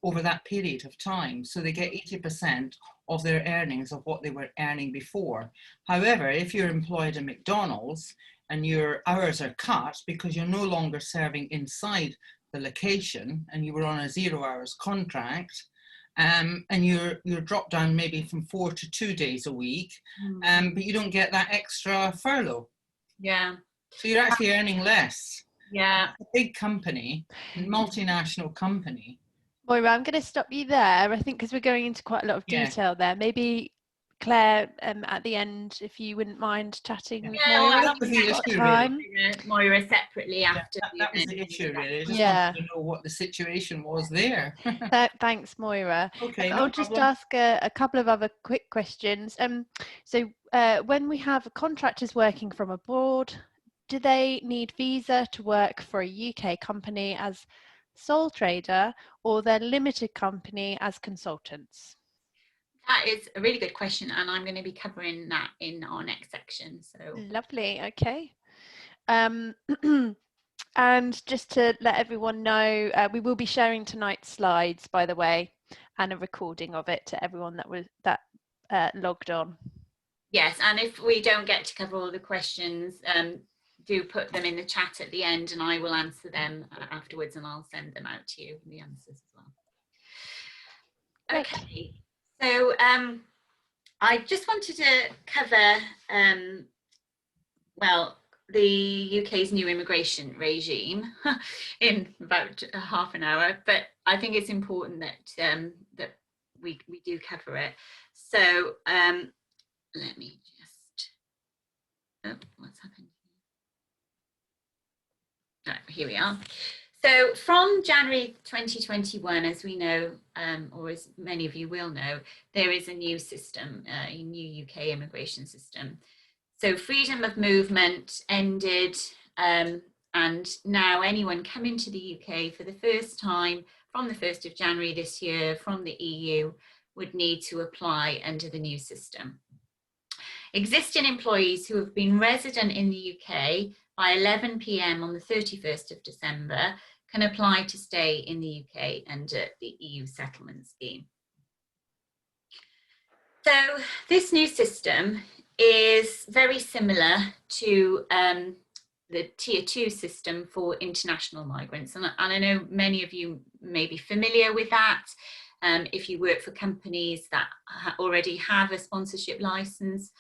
over that period of time. So they get 80% of their earnings of what they were earning before. However, if you're employed in McDonald's and your hours are cut because you're no longer serving inside the location and you were on a 0 hours contract, and you're dropped down maybe from 4 to 2 days a week, but you don't get that extra furlough. So you're actually earning less. It's a big company, multinational company. Moira, I'm going to stop you there, I think, because we're going into quite a lot of detail there. Maybe Claire, at the end, if you wouldn't mind chatting with Moira. That was the issue, really. Moira separately after. That was the issue, really. I just wanted to know what the situation was there. Thanks, Moira. Okay, I'll just ask a couple of other quick questions. So when we have contractors working from abroad, do they need visa to work for a UK company as sole trader or their limited company as consultants? That is a really good question, and I'm going to be covering that in our next section. So lovely. Okay. And just to let everyone know, we will be sharing tonight's slides, by the way, and a recording of it to everyone that logged on. Yes, and if we don't get to cover all the questions, do put them in the chat at the end, and I will answer them afterwards, and I'll send them out to you, the answers as well. Okay, so I just wanted to cover, well, the UK's new immigration regime in about half an hour, but I think it's important that that we do cover it. So let me just, oh, what's happened? Right, here we are. So from January 2021, as we know, or as many of you will know, there is a new system, a new UK immigration system. So freedom of movement ended, and now anyone coming to the UK for the first time from the 1st of January this year from the EU would need to apply under the new system. Existing employees who have been resident in the UK by 11 p.m. on the 31st of December can apply to stay in the UK under the EU settlement scheme. So this new system is very similar to the Tier 2 system for international migrants. And I know many of you may be familiar with that. If you work for companies that already have a sponsorship license,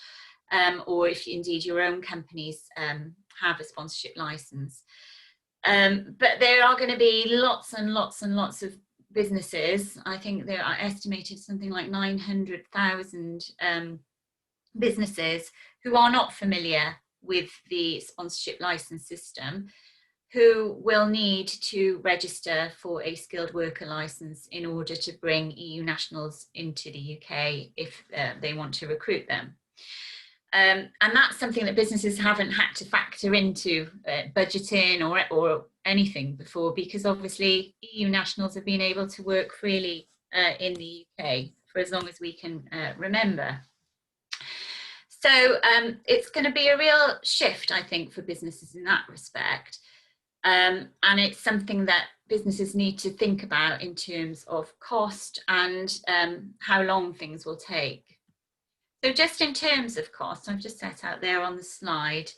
or if indeed your own companies have a sponsorship license. But there are going to be lots and lots and lots of businesses. I think there are estimated something like 900,000 businesses who are not familiar with the sponsorship license system, who will need to register for a skilled worker license in order to bring EU nationals into the UK if they want to recruit them. And that's something that businesses haven't had to factor into budgeting or anything before, because obviously EU nationals have been able to work freely in the UK for as long as we can remember. So it's going to be a real shift, I think, for businesses in that respect. And it's something that businesses need to think about in terms of cost and how long things will take. So just in terms of cost, I've just set out there on the slide.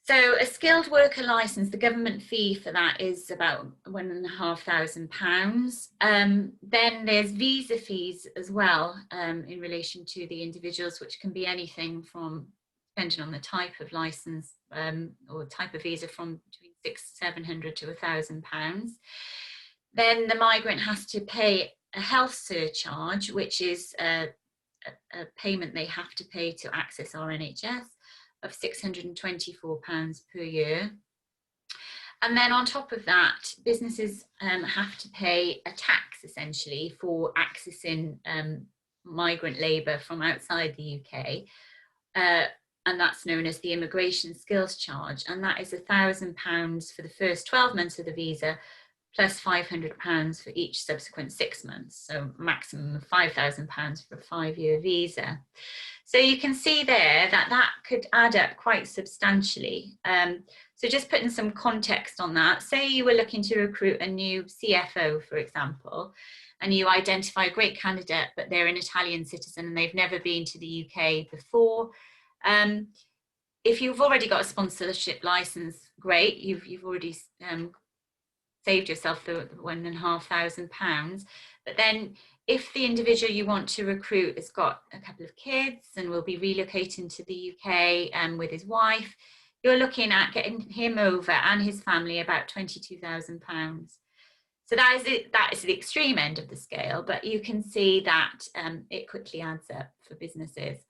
So a skilled worker licence, the government fee for that is about £1,500. Then there's visa fees as well in relation to the individuals, which can be anything from, depending on the type of licence or type of visa, from between £600 to £700 to £1,000. Then the migrant has to pay a health surcharge, which is a payment they have to pay to access our NHS, of £624 per year. And then on top of that, businesses have to pay a tax essentially for accessing migrant labour from outside the UK. And that's known as the immigration skills charge. And that is £1,000 for the first 12 months of the visa, plus £500 for each subsequent 6 months. So maximum of £5,000 for a 5-year visa. So you can see there that that could add up quite substantially. So just putting some context on that, say you were looking to recruit a new CFO, for example, and you identify a great candidate, but they're an Italian citizen and they've never been to the UK before. If you've already got a sponsorship license, great, you've already saved yourself the £1,500. But then if the individual you want to recruit has got a couple of kids and will be relocating to the UK with his wife, you're looking at getting him over and his family about £22,000. So that is the extreme end of the scale, but you can see that it quickly adds up for businesses.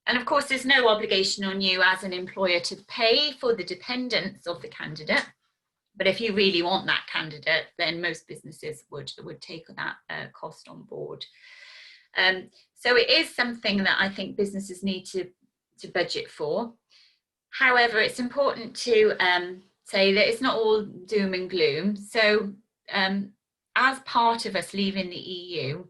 And of course, there's no obligation on you as an employer to pay for the dependents of the candidate. But if you really want that candidate, then most businesses would take that cost on board. So it is something that I think businesses need to budget for. However, it's important to say that it's not all doom and gloom. So as part of us leaving the EU,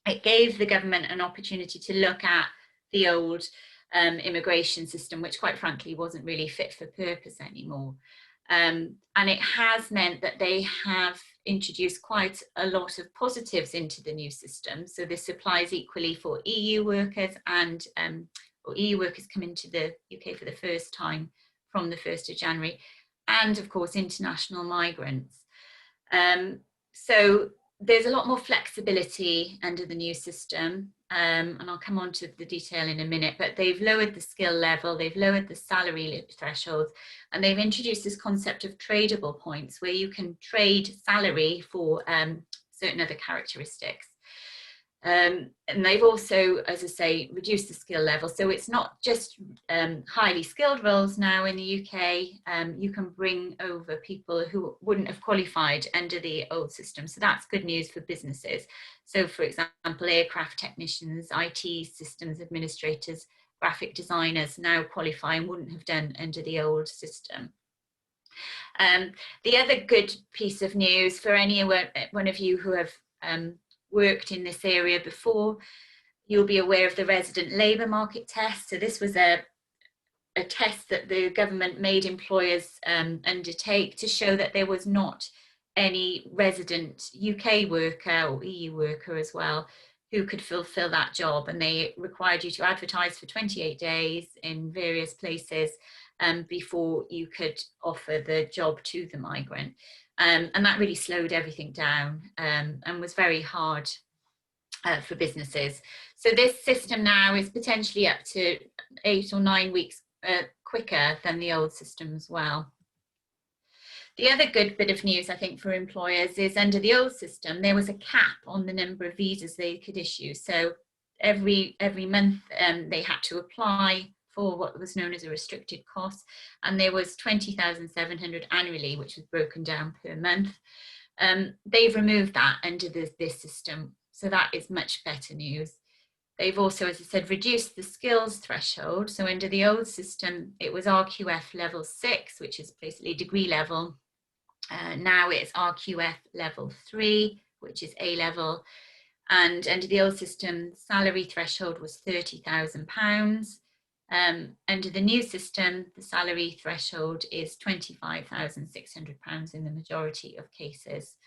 it gave the government an opportunity to look at the old immigration system, which quite frankly wasn't really fit for purpose anymore. And it has meant that they have introduced quite a lot of positives into the new system. So this applies equally for EU workers and or EU workers come into the UK for the first time from the 1st of January, and of course international migrants. So there's a lot more flexibility under the new system, and I'll come on to the detail in a minute, but they've lowered the skill level, they've lowered the salary thresholds, and they've introduced this concept of tradable points where you can trade salary for certain other characteristics. And they've also, as I say, reduced the skill level. So it's not just highly skilled roles now in the UK. You can bring over people who wouldn't have qualified under the old system. So that's good news for businesses. So for example, aircraft technicians, IT systems administrators, graphic designers now qualify and wouldn't have done under the old system. The other good piece of news for any one of you who have worked in this area before, you'll be aware of the resident labour market test. So this was a a test that the government made employers undertake to show that there was not any resident UK worker or EU worker as well who could fulfill that job, and they required you to advertise for 28 days in various places before you could offer the job to the migrant. And that really slowed everything down and was very hard for businesses. So this system now is potentially up to 8 or 9 weeks quicker than the old system as well. The other good bit of news, I think, for employers is under the old system, there was a cap on the number of visas they could issue. So every month they had to apply for what was known as a restricted cost, and there was 20,700 annually, which was broken down per month. They've removed that under this system, so that is much better news. They've also, as I said, reduced the skills threshold. So under the old system, it was RQF level 6, which is basically degree level. Now it's RQF level 3, which is A level. And under the old system, salary threshold was £30,000. Under the new system, the salary threshold is £25,600 in the majority of cases.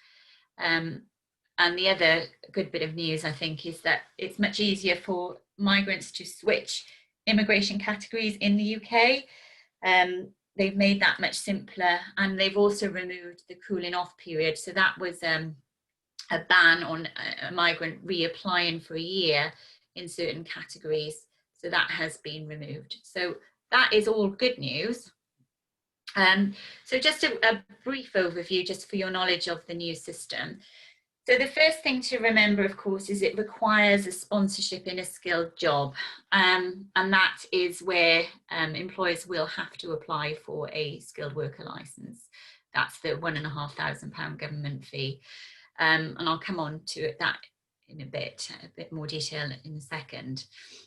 And the other good bit of news, I think, is that it's much easier for migrants to switch immigration categories in the UK. They've made that much simpler, and they've also removed the cooling off period. So that was a ban on a migrant reapplying for a year in certain categories. So that has been removed. So that is all good news. So just a brief overview, just for your knowledge of the new system. So the first thing to remember, of course, is it requires a sponsorship in a skilled job. And that is where employers will have to apply for a skilled worker licence. That's the £1,500 government fee. And I'll come on to that in a bit more detail in a second.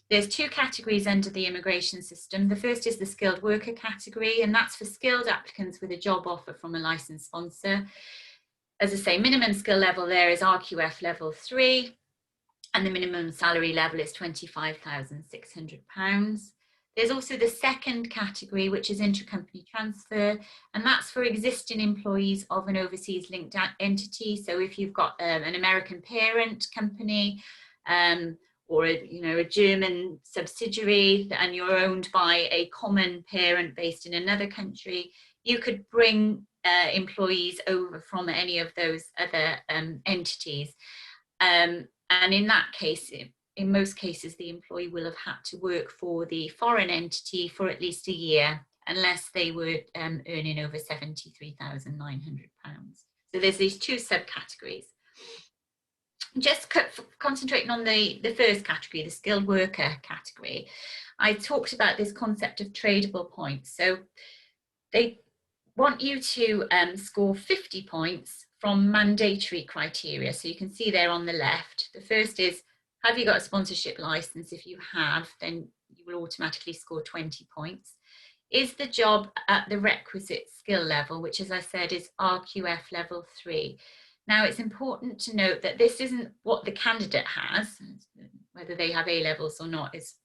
There's two categories under the immigration system. The first is the skilled worker category, and that's for skilled applicants with a job offer from a licensed sponsor. As I say, minimum skill level there is RQF level 3, and the minimum salary level is £25,600. There's also the second category, which is intercompany transfer, and that's for existing employees of an overseas linked entity. So if you've got an American parent company or a German subsidiary, and you're owned by a common parent based in another country, you could bring employees over from any of those other entities. And in that case, in most cases, the employee will have had to work for the foreign entity for at least a year, unless they were earning over £73,900. So there's these two subcategories. Just concentrating on the first category, the skilled worker category, I talked about this concept of tradable points. So they want you to score 50 points from mandatory criteria. So you can see there on the left, the first is, have you got a sponsorship license? If you have, then you will automatically score 20 points. Is the job at the requisite skill level, which, as I said, is RQF level 3. Now, it's important to note that this isn't what the candidate has, whether they have A levels or not, is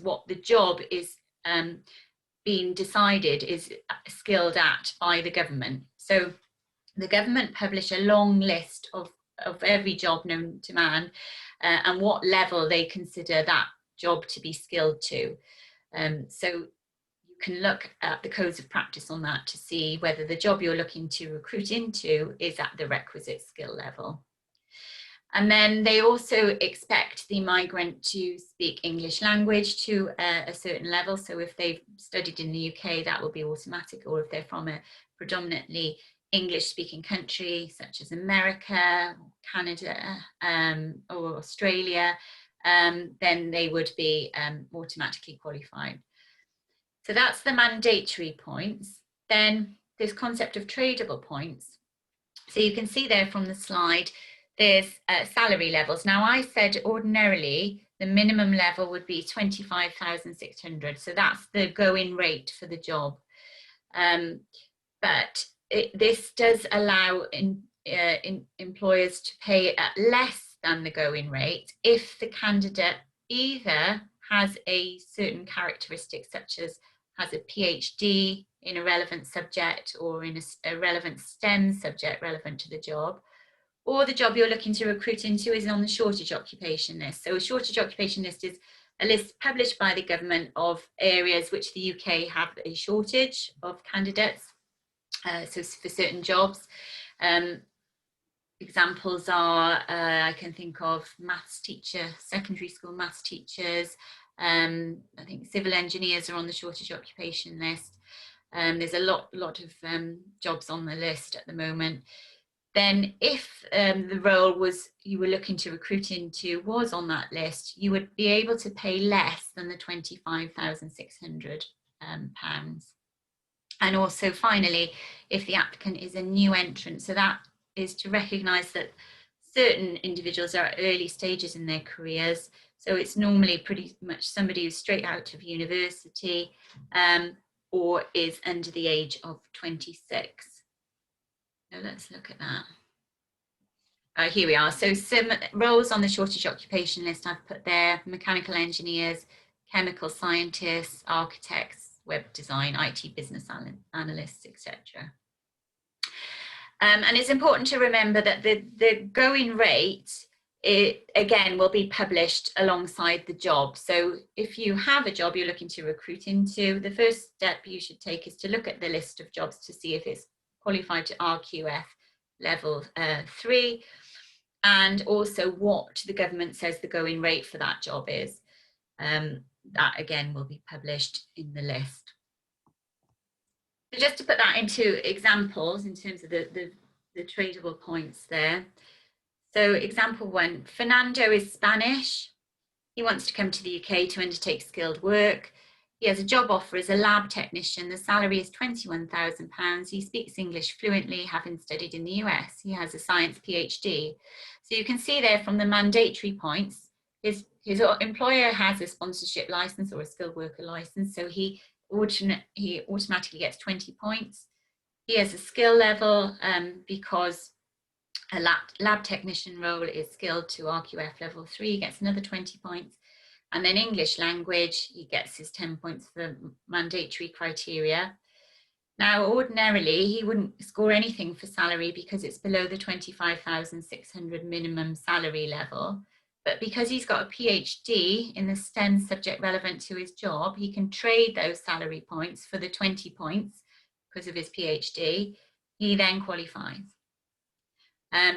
what the job is being decided is skilled at by the government. So the government publish a long list of every job known to man and what level they consider that job to be skilled to. So you can look at the codes of practice on that to see whether the job you're looking to recruit into is at the requisite skill level. And then they also expect the migrant to speak English language to a certain level. So if they've studied in the UK, that will be automatic, or if they're from a predominantly English-speaking country, such as America, Canada, or Australia, then they would be automatically qualified. So that's the mandatory points. Then this concept of tradable points. So you can see there from the slide, there's salary levels. Now, I said ordinarily the minimum level would be 25,600. So that's the going rate for the job. But this does allow employers to pay at less than the going rate if the candidate either has a certain characteristic, such as has a PhD in a relevant subject or in a relevant STEM subject relevant to the job, or the job you're looking to recruit into is on the shortage occupation list. So a shortage occupation list is a list published by the government of areas which the UK have a shortage of candidates, so for certain jobs. Examples are, I can think of maths teacher, secondary school maths teachers. I think civil engineers are on the shortage occupation list. There's a lot of jobs on the list at the moment. Then if the role you were looking to recruit into was on that list, you would be able to pay less than the £25,600. And also finally, if the applicant is a new entrant, so that is to recognise that certain individuals are at early stages in their careers. So it's normally pretty much somebody who's straight out of university or is under the age of 26. So let's look at that. Here we are. So some roles on the shortage occupation list I've put there: mechanical engineers, chemical scientists, architects, web design, IT business analysts, etc. And it's important to remember that the going rate, it again will be published alongside the job. So if you have a job you're looking to recruit into, the first step you should take is to look at the list of jobs to see if it's qualified to RQF level 3, and also what the government says the going rate for that job is. That again will be published in the list. So just to put that into examples in terms of the tradable points there. So example 1, Fernando is Spanish. He wants to come to the UK to undertake skilled work. He has a job offer as a lab technician. The salary is £21,000. He speaks English fluently, having studied in the US. He has a science PhD. So you can see there from the mandatory points, his employer has a sponsorship license or a skilled worker license, so he automatically gets 20 points. He has a skill level because a lab technician role is skilled to RQF level 3, he gets another 20 points. And then English language, he gets his 10 points for mandatory criteria. Now, ordinarily, he wouldn't score anything for salary because it's below the 25,600 minimum salary level. But because he's got a PhD in the STEM subject relevant to his job, he can trade those salary points for the 20 points because of his PhD. He then qualifies.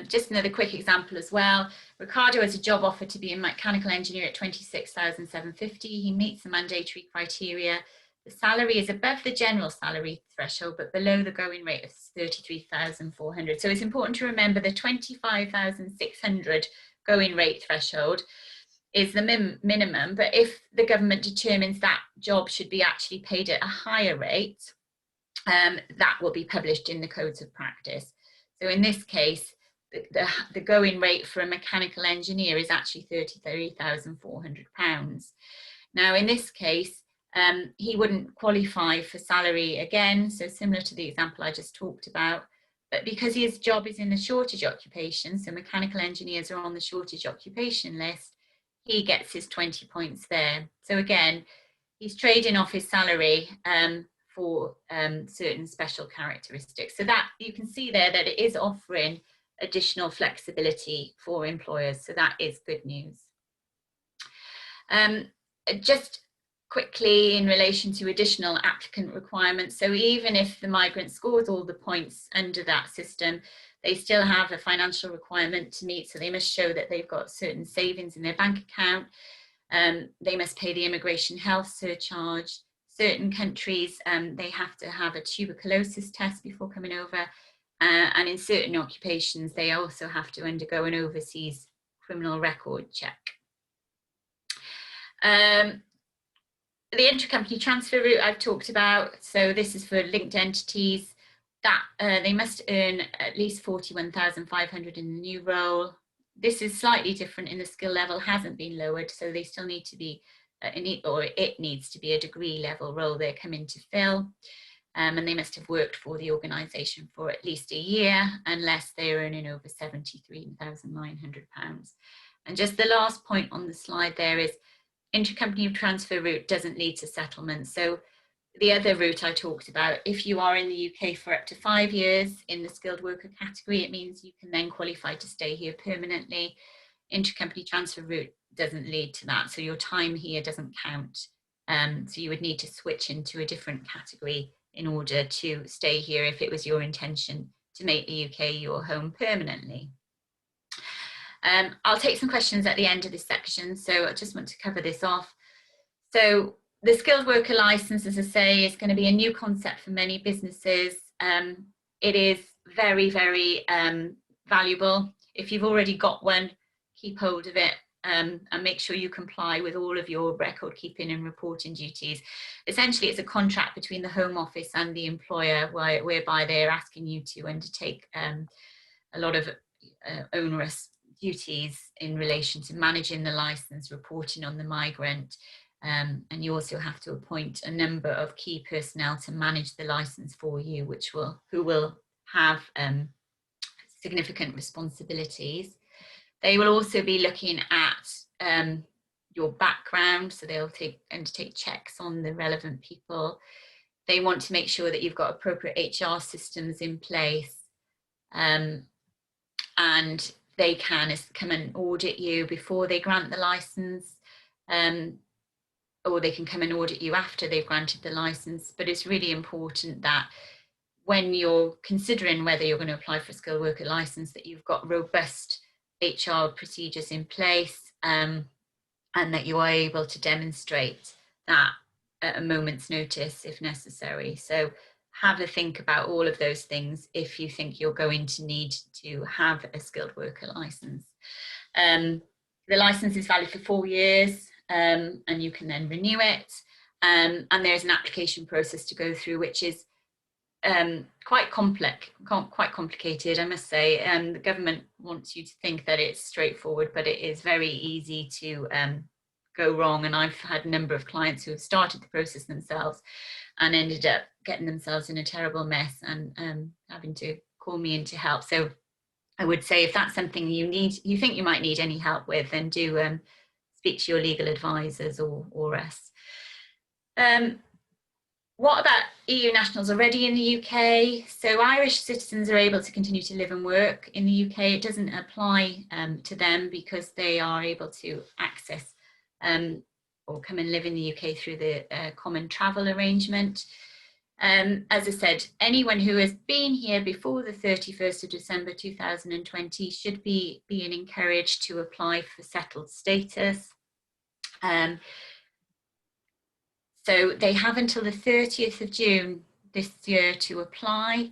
Just another quick example as well. Ricardo has a job offer to be a mechanical engineer at 26,750. He meets the mandatory criteria. The salary is above the general salary threshold, but below the going rate of 33,400. So it's important to remember the 25,600 going rate threshold is the minimum, but if the government determines that job should be actually paid at a higher rate, that will be published in the codes of practice. So in this case, the going rate for a mechanical engineer is actually £33,400. Now, in this case, he wouldn't qualify for salary again, so similar to the example I just talked about, but because his job is in the shortage occupation, so mechanical engineers are on the shortage occupation list, he gets his 20 points there. So again, he's trading off his salary for certain special characteristics. So that you can see there that it is offering additional flexibility for employers. So that is good news. Just quickly in relation to additional applicant requirements. So even if the migrant scores all the points under that system, they still have a financial requirement to meet. So they must show that they've got certain savings in their bank account. They must pay the immigration health surcharge. Certain countries, they have to have a tuberculosis test before coming over. And in certain occupations, they also have to undergo an overseas criminal record check. The intercompany transfer route I've talked about. So this is for linked entities that they must earn at least 41,500 in the new role. This is slightly different in the skill level, hasn't been lowered, so they still need to be, it needs to be a degree level role they're coming to fill. And they must have worked for the organisation for at least a year, unless they're earning over £73,900. And just the last point on the slide there is intercompany transfer route doesn't lead to settlement. So the other route I talked about, if you are in the UK for up to 5 years in the skilled worker category, it means you can then qualify to stay here permanently. Intercompany transfer route doesn't lead to that, so your time here doesn't count. So you would need to switch into a different category in order to stay here if it was your intention to make the UK your home permanently. I'll take some questions at the end of this section, so I just want to cover this off. So the skilled worker licence, as I say, is going to be a new concept for many businesses. It is very, very valuable. If you've already got one, keep hold of it and make sure you comply with all of your record keeping and reporting duties. Essentially, it's a contract between the Home Office and the employer whereby they're asking you to undertake a lot of onerous duties in relation to managing the licence, reporting on the migrant, and you also have to appoint a number of key personnel to manage the licence for you, who will have significant responsibilities. They will also be looking at your background, so they'll undertake checks on the relevant people. They want to make sure that you've got appropriate HR systems in place, and they can come and audit you before they grant the licence, or they can come and audit you after they've granted the licence. But it's really important that when you're considering whether you're going to apply for a skilled worker licence, that you've got robust HR procedures in place, and that you are able to demonstrate that at a moment's notice if necessary. So have a think about all of those things if you think you're going to need to have a skilled worker licence. The licence is valid for 4 years, and you can then renew it. And there's an application process to go through, which is quite complicated, I must say. The government wants you to think that it's straightforward, but it is very easy to go wrong. And I've had a number of clients who have started the process themselves and ended up getting themselves in a terrible mess and having to call me in to help. So I would say if that's something you think you might need any help with, then do speak to your legal advisors or us. What about EU nationals already in the UK? So Irish citizens are able to continue to live and work in the UK. It doesn't apply to them because they are able to access or come and live in the UK through the common travel arrangement. As I said, anyone who has been here before the 31st of December 2020 should be being encouraged to apply for settled status. So they have until the 30th of June this year to apply.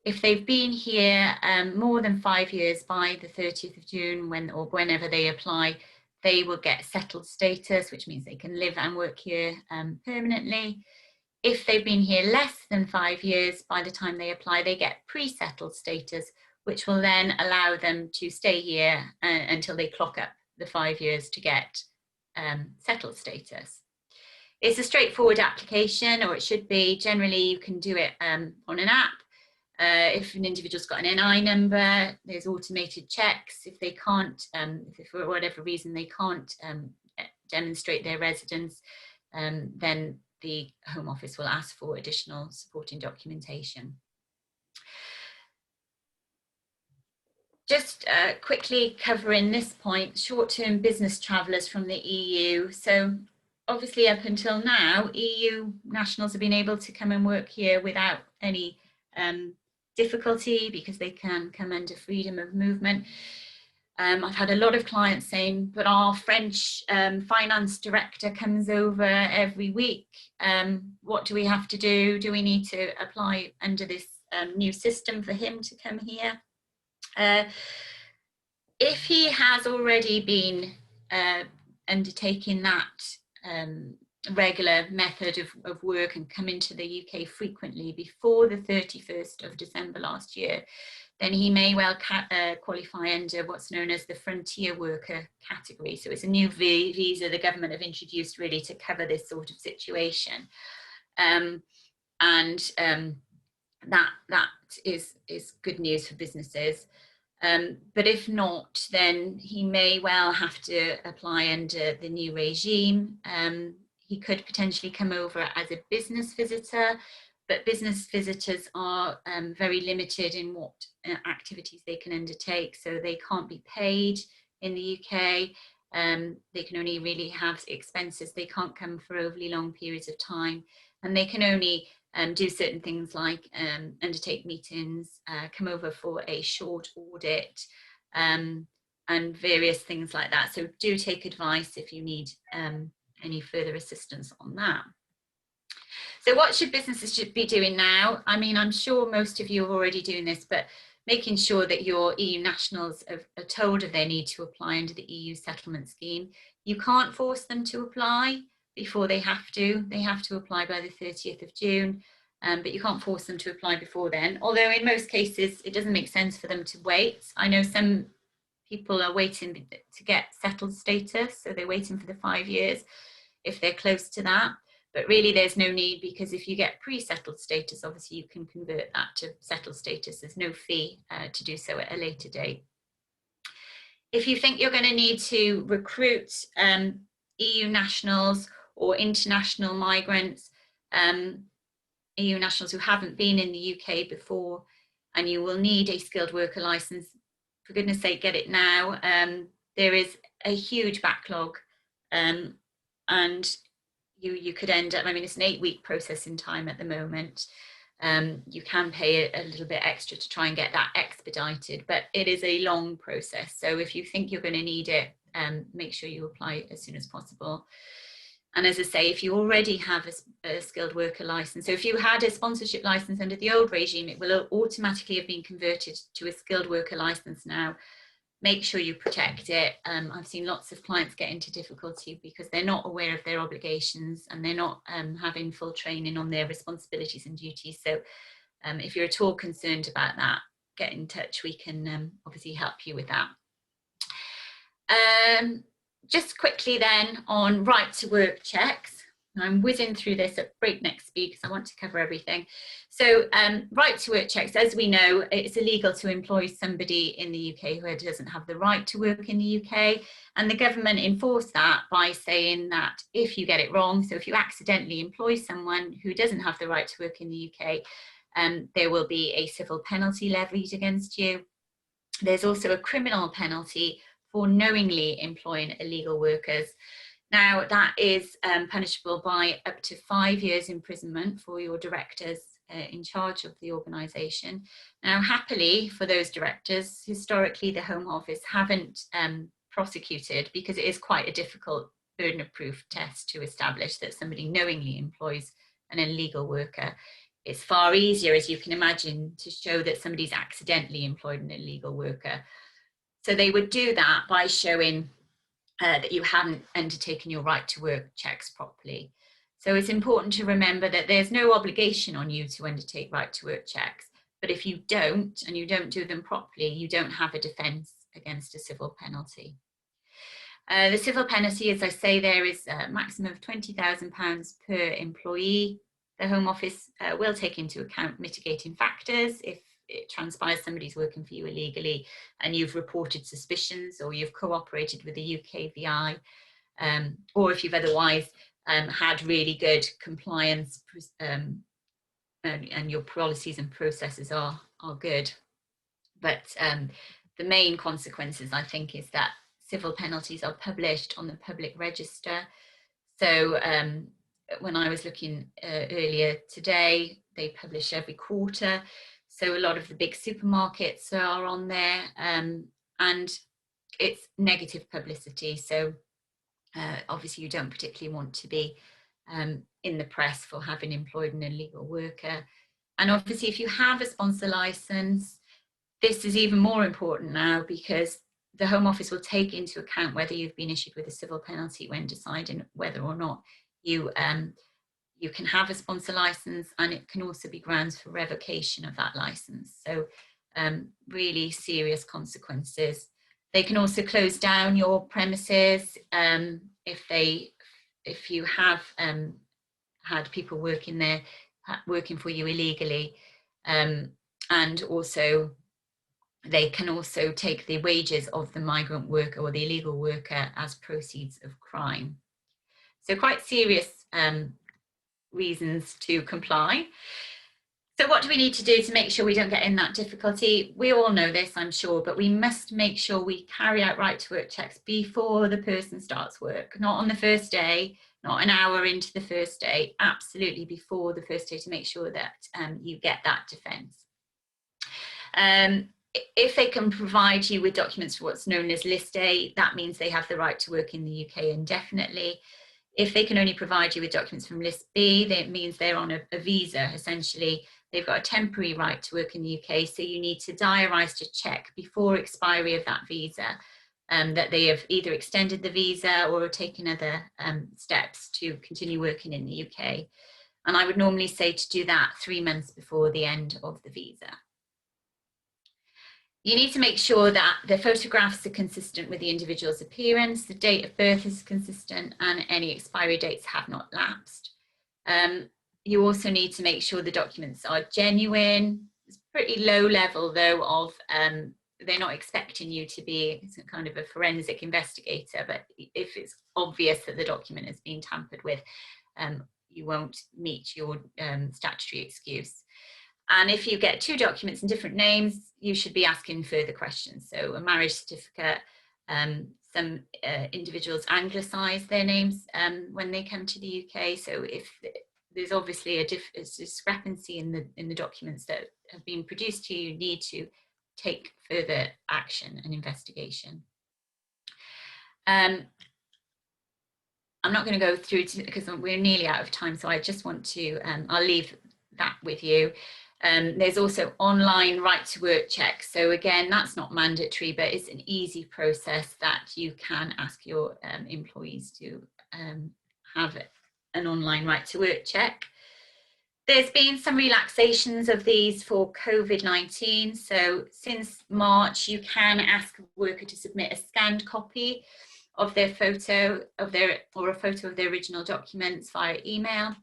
If they've been here more than 5 years by the 30th of June, whenever they apply, they will get settled status, which means they can live and work here permanently. If they've been here less than 5 years, by the time they apply, they get pre-settled status, which will then allow them to stay here until they clock up the 5 years to get settled status. It's a straightforward application, or it should be. Generally, you can do it on an app. If an individual's got an NI number, there's automated checks. If they can't, if for whatever reason they can't demonstrate their residence, then the Home Office will ask for additional supporting documentation. Just quickly covering this point, short-term business travellers from the EU. So obviously up until now, EU nationals have been able to come and work here without any difficulty because they can come under freedom of movement. I've had a lot of clients saying, but our French finance director comes over every week. What do we have to do? Do we need to apply under this new system for him to come here? If he has already been undertaking that regular method of work and come into the UK frequently before the 31st of December last year, then he may well qualify under what's known as the frontier worker category. So it's a new visa the government have introduced really to cover this sort of situation. That is good news for businesses. But if not, then he may well have to apply under the new regime. he could potentially come over as a business visitor, but business visitors are very limited in what activities they can undertake, so they can't be paid in the UK. They can only really have expenses. They can't come for overly long periods of time, and they can only do certain things like undertake meetings, come over for a short audit, and various things like that. So do take advice if you need any further assistance on that. So what should businesses be doing now? I mean, I'm sure most of you are already doing this, but making sure that your EU nationals are told of their need to apply under the EU settlement scheme. You can't force them to apply before they have to. They have to apply by the 30th of June, but you can't force them to apply before then. Although in most cases, it doesn't make sense for them to wait. I know some people are waiting to get settled status, so they're waiting for the 5 years if they're close to that. But really there's no need, because if you get pre-settled status, obviously you can convert that to settled status. There's no fee to do so at a later date. If you think you're going to need to recruit EU nationals or international migrants, EU nationals who haven't been in the UK before, and you will need a skilled worker licence, for goodness sake, get it now. There is a huge backlog, and you could end up, I mean, it's an 8-week processing time at the moment. You can pay a little bit extra to try and get that expedited, but it is a long process. So if you think you're going to need it, make sure you apply as soon as possible. And as I say, if you already have a skilled worker license, so if you had a sponsorship license under the old regime, it will automatically have been converted to a skilled worker license now. Make sure you protect it. I've seen lots of clients get into difficulty because they're not aware of their obligations and they're not having full training on their responsibilities and duties. So if you're at all concerned about that, get in touch. We can obviously help you with that. Just quickly then on right to work checks. I'm whizzing through this at breakneck speed because I want to cover everything. So right to work checks, as we know, it's illegal to employ somebody in the UK who doesn't have the right to work in the UK. And the government enforced that by saying that if you get it wrong, so if you accidentally employ someone who doesn't have the right to work in the UK, there will be a civil penalty levied against you. There's also a criminal penalty for knowingly employing illegal workers. Now, that is punishable by up to 5 years imprisonment for your directors in charge of the organisation. Now, happily for those directors, historically the Home Office haven't prosecuted, because it is quite a difficult burden of proof test to establish that somebody knowingly employs an illegal worker. It's far easier, as you can imagine, to show that somebody's accidentally employed an illegal worker. So they would do that by showing that you hadn't undertaken your right to work checks properly. So it's important to remember that there's no obligation on you to undertake right to work checks, but if you don't, and you don't do them properly, you don't have a defence against a civil penalty. The civil penalty, as I say, there is a maximum of £20,000 per employee. The Home Office will take into account mitigating factors if it transpires somebody's working for you illegally and you've reported suspicions, or you've cooperated with the UKVI, or if you've otherwise had really good compliance and your policies and processes are good. But the main consequences, I think, is that civil penalties are published on the public register. So when I was looking earlier today, they publish every quarter. So a lot of the big supermarkets are on there, and it's negative publicity. So obviously you don't particularly want to be in the press for having employed an illegal worker. And obviously if you have a sponsor license, this is even more important now, because the Home Office will take into account whether you've been issued with a civil penalty when deciding whether or not you can have a sponsor license, and it can also be grounds for revocation of that license. So really serious consequences. They can also close down your premises if you have had people working there, working for you illegally, and also they can also take the wages of the migrant worker or the illegal worker as proceeds of crime. So quite serious reasons to comply. So what do we need to do to make sure we don't get in that difficulty? We all know this, I'm sure, but we must make sure we carry out right to work checks before the person starts work, not on the first day, not an hour into the first day, absolutely before the first day, to make sure that you get that defence. If they can provide you with documents for what's known as List A, that means they have the right to work in the UK indefinitely. If they can only provide you with documents from List B, that means they're on a visa, essentially. They've got a temporary right to work in the UK, so you need to diarise to check before expiry of that visa that they have either extended the visa or taken other steps to continue working in the UK. And I would normally say to do that 3 months before the end of the visa. You need to make sure that the photographs are consistent with the individual's appearance, the date of birth is consistent, and any expiry dates have not lapsed. You also need to make sure the documents are genuine. It's pretty low level though of, they're not expecting you to be some kind of a forensic investigator, but if it's obvious that the document has been tampered with, you won't meet your statutory excuse. And if you get 2 documents in different names, you should be asking further questions. So a marriage certificate, some individuals anglicise their names when they come to the UK. So if there's obviously a discrepancy in the documents that have been produced to you, you need to take further action and investigation. I'm not going to go through because we're nearly out of time, so I just want to, I'll leave that with you. There's also online right to work checks. So again, that's not mandatory, but it's an easy process that you can ask your employees to have an online right to work check. There's been some relaxations of these for COVID-19. So since March, you can ask a worker to submit a scanned copy of their photo or a photo of their original documents via email.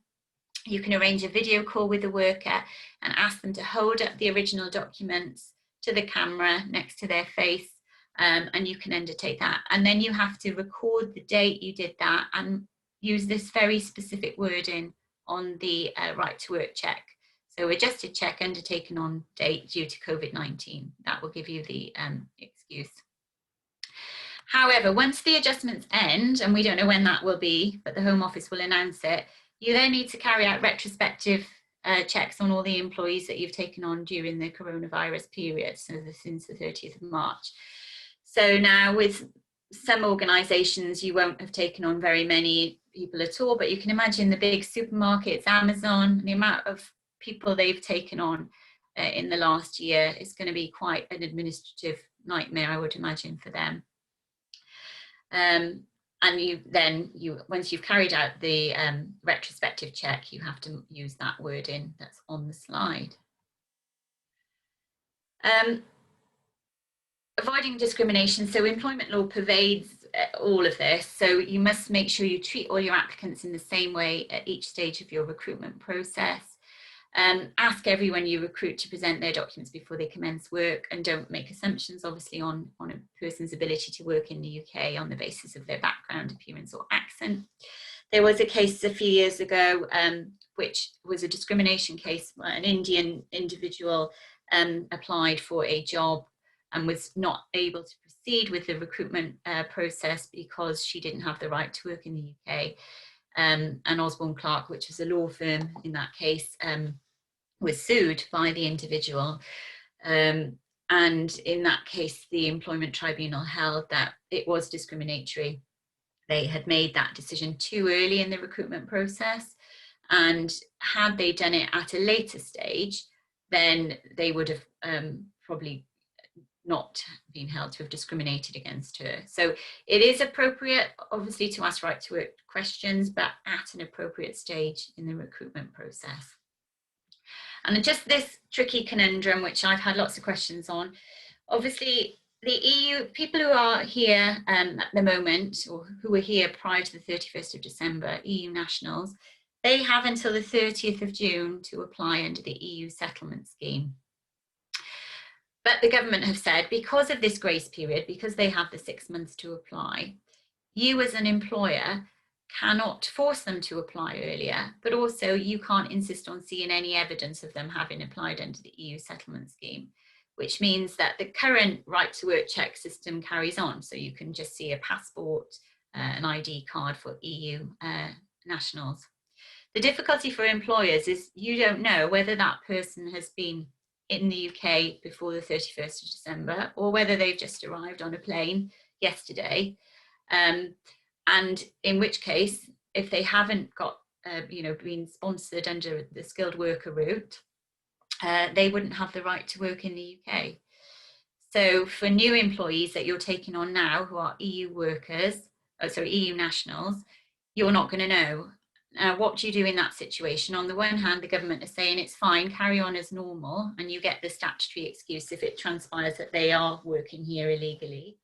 You can arrange a video call with the worker and ask them to hold up the original documents to the camera next to their face, and you can undertake that. And then you have to record the date you did that and use this very specific wording on the right to work check. So adjusted check undertaken on date due to COVID-19. That will give you the excuse. However, once the adjustments end, and we don't know when that will be, but the Home Office will announce it, you then need to carry out retrospective checks on all the employees that you've taken on during the coronavirus period, so since the 30th of March. So now with some organisations, you won't have taken on very many people at all, but you can imagine the big supermarkets, Amazon, the amount of people they've taken on in the last year is going to be quite an administrative nightmare, I would imagine, for them. And once you've carried out the retrospective check, you have to use that wording that's on the slide. Avoiding discrimination. So employment law pervades all of this. So you must make sure you treat all your applicants in the same way at each stage of your recruitment process. Ask everyone you recruit to present their documents before they commence work, and don't make assumptions, obviously, on a person's ability to work in the UK on the basis of their background, appearance or accent. There was a case a few years ago, which was a discrimination case. An Indian individual applied for a job and was not able to proceed with the recruitment process because she didn't have the right to work in the UK. And Osborne Clark, which was a law firm in that case, was sued by the individual. And in that case, the Employment Tribunal held that it was discriminatory. They had made that decision too early in the recruitment process. And had they done it at a later stage, then they would have probably not been held to have discriminated against her. So it is appropriate, obviously, to ask right to work questions, but at an appropriate stage in the recruitment process. And just this tricky conundrum, which I've had lots of questions on, obviously the EU, people who are here at the moment, or who were here prior to the 31st of December, EU nationals, they have until the 30th of June to apply under the EU settlement scheme. But the government have said, because of this grace period, because they have the 6 months to apply, you as an employer cannot force them to apply earlier, but also you can't insist on seeing any evidence of them having applied under the EU settlement scheme, which means that the current right to work check system carries on. So you can just see a passport, an ID card for EU nationals. The difficulty for employers is you don't know whether that person has been in the UK before the 31st of December or whether they've just arrived on a plane yesterday. And in which case, if they haven't got, been sponsored under the skilled worker route, they wouldn't have the right to work in the UK. So for new employees that you're taking on now who are EU workers, EU nationals, you're not going to know. What do you do in that situation? On the one hand, the government is saying it's fine, carry on as normal, and you get the statutory excuse if it transpires that they are working here illegally.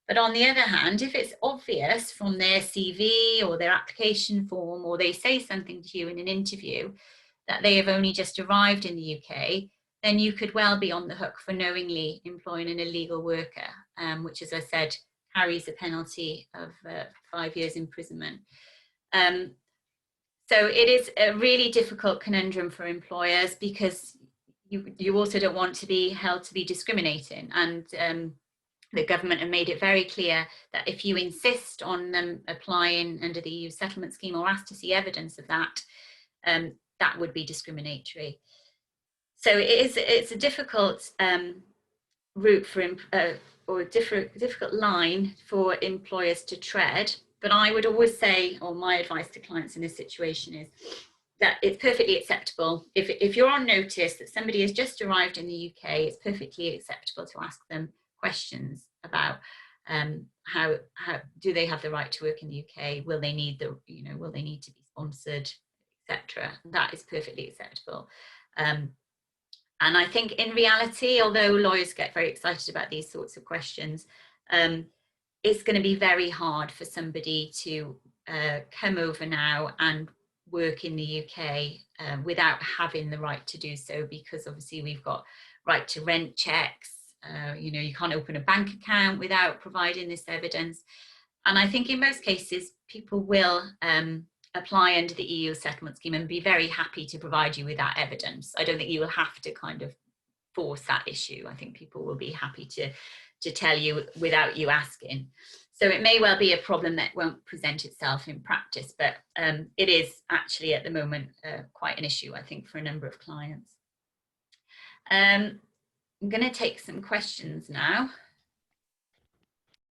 But on the other hand, if it's obvious from their CV or their application form, or they say something to you in an interview that they have only just arrived in the UK, then you could well be on the hook for knowingly employing an illegal worker, which, as I said, carries a penalty of 5 years imprisonment. So it is a really difficult conundrum for employers because you also don't want to be held to be discriminating. And the government have made it very clear that if you insist on them applying under the EU settlement scheme or ask to see evidence of that, that would be discriminatory. So it's a difficult route for or a difficult line for employers to tread. But I would always say, or my advice to clients in this situation is that it's perfectly acceptable. If you're on notice that somebody has just arrived in the UK, it's perfectly acceptable to ask them questions about how do they have the right to work in the UK? Will they need will they need to be sponsored, etc. That is perfectly acceptable. And I think in reality, although lawyers get very excited about these sorts of questions, it's going to be very hard for somebody to come over now and work in the UK without having the right to do so, because obviously we've got right to rent checks. You can't open a bank account without providing this evidence. And I think in most cases, people will apply under the EU settlement scheme and be very happy to provide you with that evidence. I don't think you will have to kind of force that issue. I think people will be happy to tell you without you asking. So it may well be a problem that won't present itself in practice, but it is actually at the moment quite an issue, I think, for a number of clients. I'm going to take some questions now.